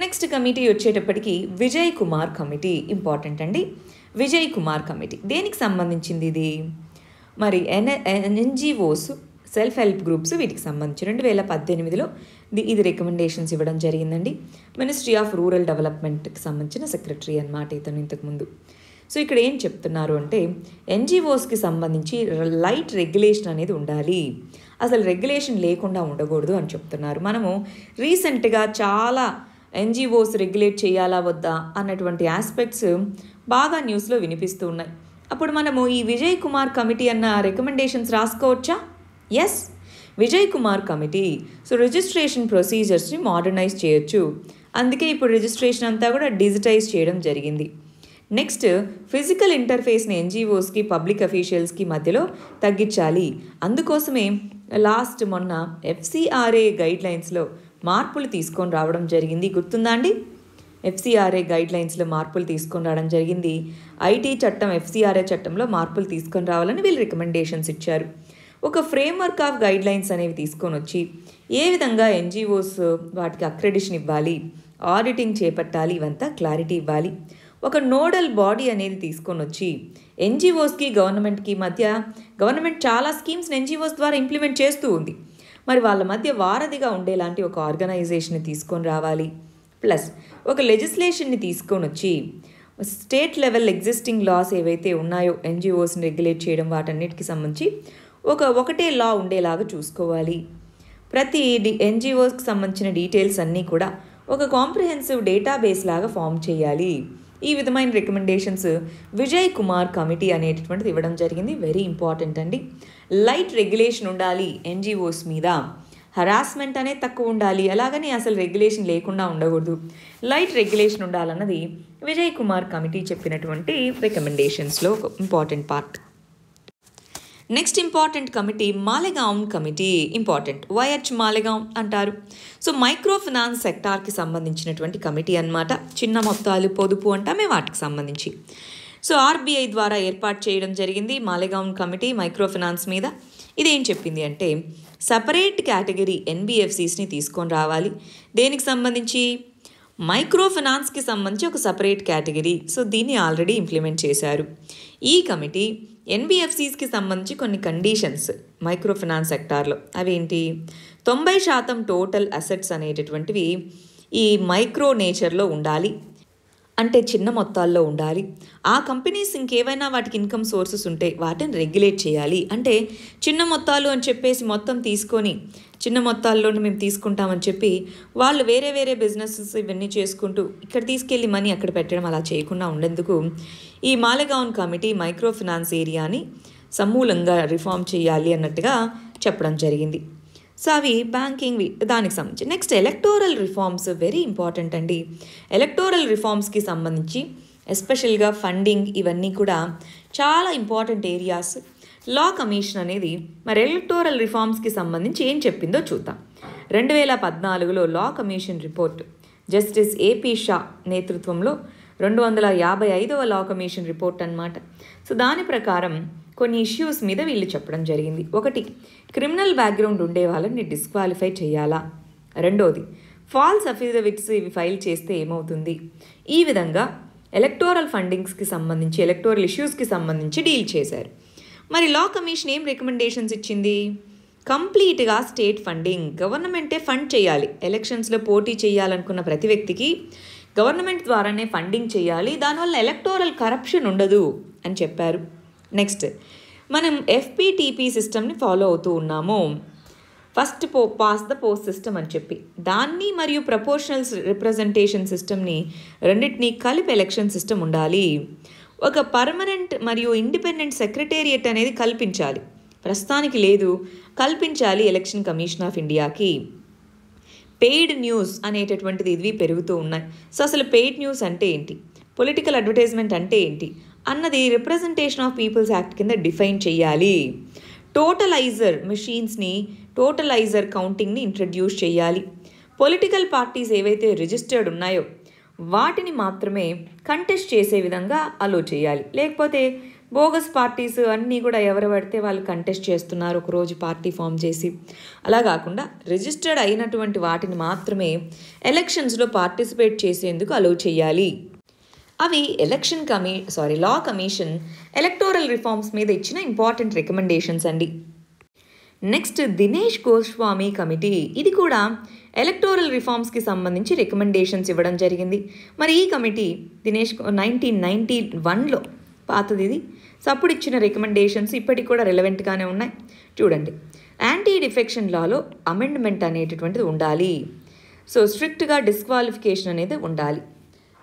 A: నెక్స్ట్ కమిటీ వచ్చేటప్పటికి విజయ్ కుమార్ కమిటీ. ఇంపార్టెంట్ అండి. విజయ్ కుమార్ కమిటీ దేనికి సంబంధించింది ఇది? మరి ఎన్జిఓస్, సెల్ఫ్ హెల్ప్ గ్రూప్స్, వీటికి సంబంధించి 2018లో ఇది రికమెండేషన్స్ ఇవ్వడం జరిగిందండి. మినిస్ట్రీ ఆఫ్ రూరల్ డెవలప్మెంట్కి సంబంధించిన సెక్రటరీ అన్నమాట ఇతను ఇంతకుముందు. సో ఇక్కడ ఏం చెప్తున్నారు అంటే ఎన్జిఓస్కి సంబంధించి లైట్ రెగ్యులేషన్ అనేది ఉండాలి, అసలు రెగ్యులేషన్ లేకుండా ఉండకూడదు అని చెప్తున్నారు. మనము రీసెంట్గా చాలా ఎన్జిఓస్ రెగ్యులేట్ చేయాలా వద్దా అన్నటువంటి ఆస్పెక్ట్స్ బాగా న్యూస్లో వినిపిస్తూ ఉన్నాయి. అప్పుడు మనము ఈ విజయ్ కుమార్ కమిటీ అన్న రికమెండేషన్స్ రాసుకోవచ్చా? Yes, Vijay Kumar committee. So registration ప్రొసీజర్స్ని మోడర్నైజ్ చేయొచ్చు. అందుకే ఇప్పుడు రిజిస్ట్రేషన్ అంతా కూడా డిజిటైజ్ చేయడం జరిగింది. నెక్స్ట్, ఫిజికల్ ఇంటర్ఫేస్ని ఎన్జిఓస్కి, పబ్లిక్ అఫీషియల్స్కి మధ్యలో తగ్గించాలి. అందుకోసమే మొన్న ఎఫ్సిఆర్ఏ గైడ్లైన్స్లో మార్పులు తీసుకొని రావడం జరిగింది. గుర్తుందా అండి? ఎఫ్సిఆర్ఏ గైడ్లైన్స్లో మార్పులు తీసుకొని రావడం జరిగింది. ఐటీ చట్టం, ఎఫ్సిఆర్ఏ చట్టంలో మార్పులు తీసుకొని రావాలని వీళ్ళు రికమెండేషన్స్ ఇచ్చారు. ఒక ఫ్రేమ్వర్క్ ఆఫ్ గైడ్లైన్స్ అనేవి తీసుకొని వచ్చి ఏ విధంగా ఎన్జిఓస్ వాటికి అక్రెడిషన్ ఇవ్వాలి, ఆడిటింగ్ చేపట్టాలి, ఇవంతా క్లారిటీ ఇవ్వాలి. ఒక నోడల్ బాడీ అనేది తీసుకొని వచ్చి ఎన్జిఓస్కి గవర్నమెంట్కి మధ్య, గవర్నమెంట్ చాలా స్కీమ్స్ని ఎన్జిఓస్ ద్వారా ఇంప్లిమెంట్ చేస్తూ ఉంది, మరి వాళ్ళ మధ్య వారధిగా ఉండేలాంటి ఒక ఆర్గనైజేషన్ని తీసుకొని రావాలి. ప్లస్ ఒక లెజిస్లేషన్ని తీసుకొని వచ్చి స్టేట్ లెవెల్ ఎగ్జిస్టింగ్ లాస్ ఏవైతే ఉన్నాయో ఎన్జిఓస్ని రెగ్యులేట్ చేయడం, వాటన్నిటికి సంబంధించి ఒకటే లా ఉండేలాగా చూసుకోవాలి. ప్రతి ఎన్జిఓస్కి సంబంధించిన డీటెయిల్స్ అన్నీ కూడా ఒక కాంప్రిహెన్సివ్ డేటాబేస్ లాగా ఫామ్ చేయాలి. ఈ విధమైన రికమెండేషన్స్ విజయ్ కుమార్ కమిటీ అనేటటువంటిది ఇవ్వడం జరిగింది. వెరీ ఇంపార్టెంట్ అండి. లైట్ రెగ్యులేషన్ ఉండాలి ఎన్జిఓస్ మీద, హరాస్మెంట్ అనేది తక్కువ ఉండాలి, అలాగని అసలు రెగ్యులేషన్ లేకుండా ఉండకూడదు, లైట్ రెగ్యులేషన్ ఉండాలన్నది విజయ్ కుమార్ కమిటీ చెప్పినటువంటి రికమెండేషన్స్లో ఒక important part. Next important committee Malegam committee. Important, YH Malegam అంటారు. సో మైక్రో ఫినాన్స్ సెక్టార్కి సంబంధించినటువంటి కమిటీ అన్నమాట. చిన్న మొత్తాలు పొదుపు అంటామే వాటికి సంబంధించి. సో ఆర్బీఐ ద్వారా ఏర్పాటు చేయడం జరిగింది మాలెగావ్ కమిటీ మైక్రో ఫినాన్స్ మీద. ఇదేం చెప్పింది అంటే సపరేట్ కేటగిరీ ఎన్బిఎఫ్సిస్ని తీసుకొని రావాలి. దేనికి సంబంధించి? మైక్రో ఫినాన్స్కి సంబంధించి ఒక సపరేట్ కేటగిరీ. సో దీన్ని ఆల్రెడీ ఇంప్లిమెంట్ చేశారు. ఈ కమిటీ ఎన్బిఎఫ్సిస్కి సంబంధించి కొన్ని కండిషన్స్ మైక్రో ఫినాన్స్ సెక్టార్లో, అవేంటి? 90% టోటల్ అసెట్స్ అనేటటువంటివి ఈ మైక్రో నేచర్లో ఉండాలి, అంటే చిన్న మొత్తాల్లో ఉండాలి. ఆ కంపెనీస్ ఇంకేవైనా వాటికి ఇన్కమ్ సోర్సెస్ ఉంటే వాటిని రెగ్యులేట్ చేయాలి. అంటే చిన్న మొత్తాలు అని చెప్పేసి మొత్తం తీసుకొని చిన్న మొత్తాల్లోనే మేము తీసుకుంటామని చెప్పి వాళ్ళు వేరే వేరే బిజినెసెస్ ఇవన్నీ చేసుకుంటూ ఇక్కడ తీసుకెళ్ళి మనీ అక్కడ పెట్టడం అలా చేయకుండా ఉండేందుకు ఈ మాలెగావ్ కమిటీ మైక్రో ఫినాన్స్ ఏరియాని సమూలంగా రిఫార్మ్ చేయాలి అన్నట్టుగా చెప్పడం జరిగింది. సో అవి బ్యాంకింగ్ దానికి సంబంధించి. Next electoral reforms very important అండి. ఎలక్టోరల్ రిఫార్మ్స్కి సంబంధించి ఎస్పెషల్గా ఫండింగ్ ఇవన్నీ కూడా చాలా ఇంపార్టెంట్ ఏరియాస్. లా కమిషన్ అనేది మరి ఎలక్టోరల్ రిఫార్మ్స్కి సంబంధించి ఏం చెప్పిందో చూద్దాం. 2014లో law commission report justice AP Shah నేతృత్వంలో 255వ లా కమిషన్ రిపోర్ట్ అన్నమాట. సో దాని ప్రకారం కొన్ని ఇష్యూస్ మీద వీళ్ళు చెప్పడం జరిగింది. ఒకటి, క్రిమినల్ బ్యాక్గ్రౌండ్ ఉండే వాళ్ళని డిస్క్వాలిఫై చేయాలా? రెండోది, ఫాల్స్ అఫిడవిట్స్ ఇవి ఫైల్ చేస్తే ఏమవుతుంది? ఈ విధంగా ఎలక్టోరల్ ఫండింగ్స్కి సంబంధించి, ఎలక్టోరల్ ఇష్యూస్కి సంబంధించి డీల్ చేశారు. మరి లా కమిషన్ ఏం రికమెండేషన్స్ ఇచ్చింది? కంప్లీట్గా స్టేట్ ఫండింగ్, గవర్నమెంటే ఫండ్ చేయాలి. ఎలక్షన్స్లో పోటీ చేయాలనుకున్న ప్రతి వ్యక్తికి గవర్నమెంట్ ద్వారానే ఫండింగ్ చేయాలి, దానివల్ల ఎలక్టోరల్ కరప్షన్ ఉండదు అని చెప్పారు. నెక్స్ట్, మనం ఎఫ్పిటిపి సిస్టమ్ని ఫాలో అవుతూ ఉన్నాము, first pass the post system అని చెప్పి. దాన్ని మరియు ప్రపోర్షనల్ రిప్రజెంటేషన్ సిస్టమ్ని రెండింటినీ కలిపి ఎలక్షన్ సిస్టమ్ ఉండాలి. ఒక పర్మనెంట్ మరియు ఇండిపెండెంట్ సెక్రటేరియట్ అనేది కల్పించాలి. ప్రస్తుతానికి లేదు, కల్పించాలి ఎలక్షన్ కమిషన్ ఆఫ్ ఇండియాకి. పెయిడ్ న్యూస్ అనేటటువంటిది ఇవి పెరుగుతూ ఉన్నాయి. సో అసలు పెయిడ్ న్యూస్ అంటే ఏంటి, పొలిటికల్ అడ్వర్టైజ్మెంట్ అంటే ఏంటి అన్నది రిప్రజెంటేషన్ ఆఫ్ పీపుల్స్ యాక్ట్ కింద డిఫైన్ చేయాలి. టోటలైజర్ మెషీన్స్ని టోటలైజర్ కౌంటింగ్ని ఇంట్రడ్యూస్ చేయాలి. పొలిటికల్ పార్టీస్ ఏవైతే రిజిస్టర్డ్ ఉన్నాయో వాటిని మాత్రమే కంటెస్ట్ చేసే విధంగా అలో చేయాలి. లేకపోతే బోగస్ పార్టీస్ అన్నీ కూడా ఎవరు పడితే వాళ్ళు కంటెస్ట్ చేస్తున్నారు ఒకరోజు పార్టీ ఫామ్ చేసి. అలా కాకుండా రిజిస్టర్డ్ అయినటువంటి వాటిని మాత్రమే ఎలక్షన్స్లో పార్టిసిపేట్ చేసేందుకు అలో చేయాలి. అవి లా కమిషన్ ఎలక్టోరల్ రిఫార్మ్స్ మీద ఇచ్చిన ఇంపార్టెంట్ రికమెండేషన్స్ అండి. నెక్స్ట్ దినేష్ గోస్వామి కమిటీ, ఇది కూడా ఎలక్టోరల్ రిఫార్మ్స్కి సంబంధించి రికమెండేషన్స్ ఇవ్వడం జరిగింది. మరి ఈ కమిటీ 1991లో పాతది ఇది. సో అప్పుడు ఇచ్చిన రికమెండేషన్స్ ఇప్పటికి కూడా రిలవెంట్గానే ఉన్నాయి. చూడండి, యాంటీ డిఫెక్షన్ లాలో అమెండ్మెంట్ అనేటటువంటిది ఉండాలి. సో స్ట్రిక్ట్గా డిస్క్వాలిఫికేషన్ అనేది ఉండాలి.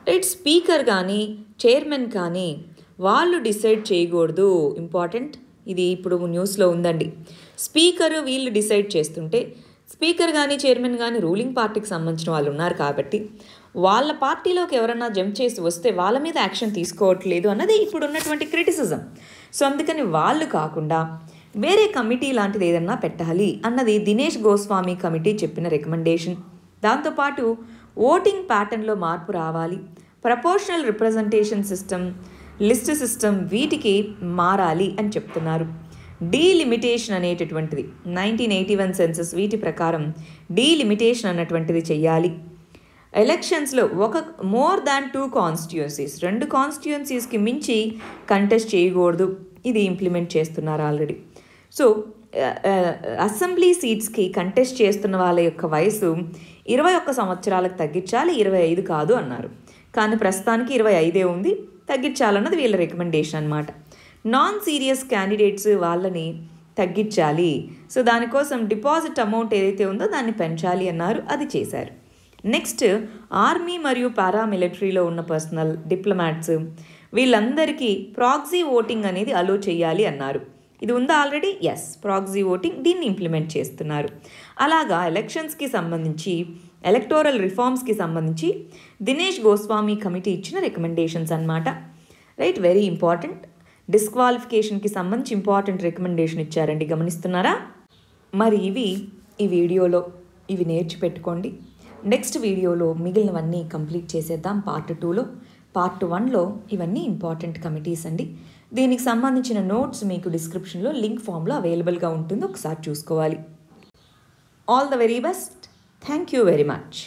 A: రైట్, స్పీకర్ కానీ చైర్మన్ కానీ వాళ్ళు డిసైడ్ చేయకూడదు. ఇంపార్టెంట్, ఇది ఇప్పుడు న్యూస్లో ఉందండి. స్పీకర్ వీళ్ళు డిసైడ్ చేస్తుంటే స్పీకర్ కానీ చైర్మన్ కానీ రూలింగ్ పార్టీకి సంబంధించిన వాళ్ళు ఉన్నారు కాబట్టి వాళ్ళ పార్టీలోకి ఎవరన్నా జంప్ చేసి వస్తే వాళ్ళ మీద యాక్షన్ తీసుకోవట్లేదు అన్నది ఇప్పుడు ఉన్నటువంటి క్రిటిసిజం. సో అందుకని వాళ్ళు కాకుండా వేరే కమిటీ లాంటిది ఏదన్నా పెట్టాలి అన్నది దినేష్ గోస్వామి కమిటీ చెప్పిన రికమెండేషన్. దాంతోపాటు ఓటింగ్ ప్యాటర్న్లో మార్పు రావాలి, proportional representation system, list system వీటికి మారాలి అని చెప్తున్నారు. డీలిమిటేషన్ అనేటటువంటిది 1981 సెన్సస్ వీటి ప్రకారం డీలిమిటేషన్ అన్నటువంటిది చెయ్యాలి. ఎలక్షన్స్లో మోర్ దాన్ 2 కాన్స్టిట్యుయెన్సీస్, 2 కాన్స్టిట్యుయెన్సీస్కి మించి కంటెస్ట్ చేయకూడదు. ఇది ఇంప్లిమెంట్ చేస్తున్నారు ఆల్రెడీ. సో అసెంబ్లీ సీట్స్కి కంటెస్ట్ చేస్తున్న వాళ్ళ యొక్క వయసు 21 సంవత్సరాలకు తగ్గించాలి, 25 కాదు అన్నారు. కానీ ప్రస్తుతానికి 25 ఉంది, తగ్గించాలన్నది వీళ్ళ రికమెండేషన్ అనమాట. నాన్ సీరియస్ క్యాండిడేట్స్ వాళ్ళని తగ్గించాలి. సో దానికోసం డిపాజిట్ అమౌంట్ ఏదైతే ఉందో దాన్ని పెంచాలి అన్నారు, అది చేశారు. నెక్స్ట్ ఆర్మీ మరియు పారామిలిటరీలో ఉన్న పర్సనల్, డిప్లొమాట్స్ వీళ్ళందరికీ ప్రాక్సీ ఓటింగ్ అనేది అలో చేయాలి అన్నారు. ఇది ఉందా ఆల్రెడీ? ఎస్, ప్రాక్సీ ఓటింగ్ దీన్ని ఇంప్లిమెంట్ చేస్తున్నారు. అలాగా ఎలక్షన్స్కి సంబంధించి ఎలక్టోరల్ రిఫార్మ్స్కి సంబంధించి దినేష్ గోస్వామి కమిటీ ఇచ్చిన రికమెండేషన్స్ అన్నమాట. Right, very important. డిస్క్వాలిఫికేషన్కి సంబంధించి ఇంపార్టెంట్ రికమెండేషన్ ఇచ్చారండి, గమనిస్తున్నారా? మరి ఈ వీడియోలో ఇవి నేర్చిపెట్టుకోండి. నెక్స్ట్ వీడియోలో మిగిలినవన్నీ కంప్లీట్ చేసేద్దాం. పార్ట్ 2లో. పార్ట్ 1లో ఇవన్నీ ఇంపార్టెంట్ కమిటీస్ అండి. దీనికి సంబంధించిన నోట్స్ మీకు డిస్క్రిప్షన్లో లింక్ ఫామ్లో అవైలబుల్గా ఉంటుంది, ఒకసారి చూసుకోవాలి. All the very best. Thank you very much.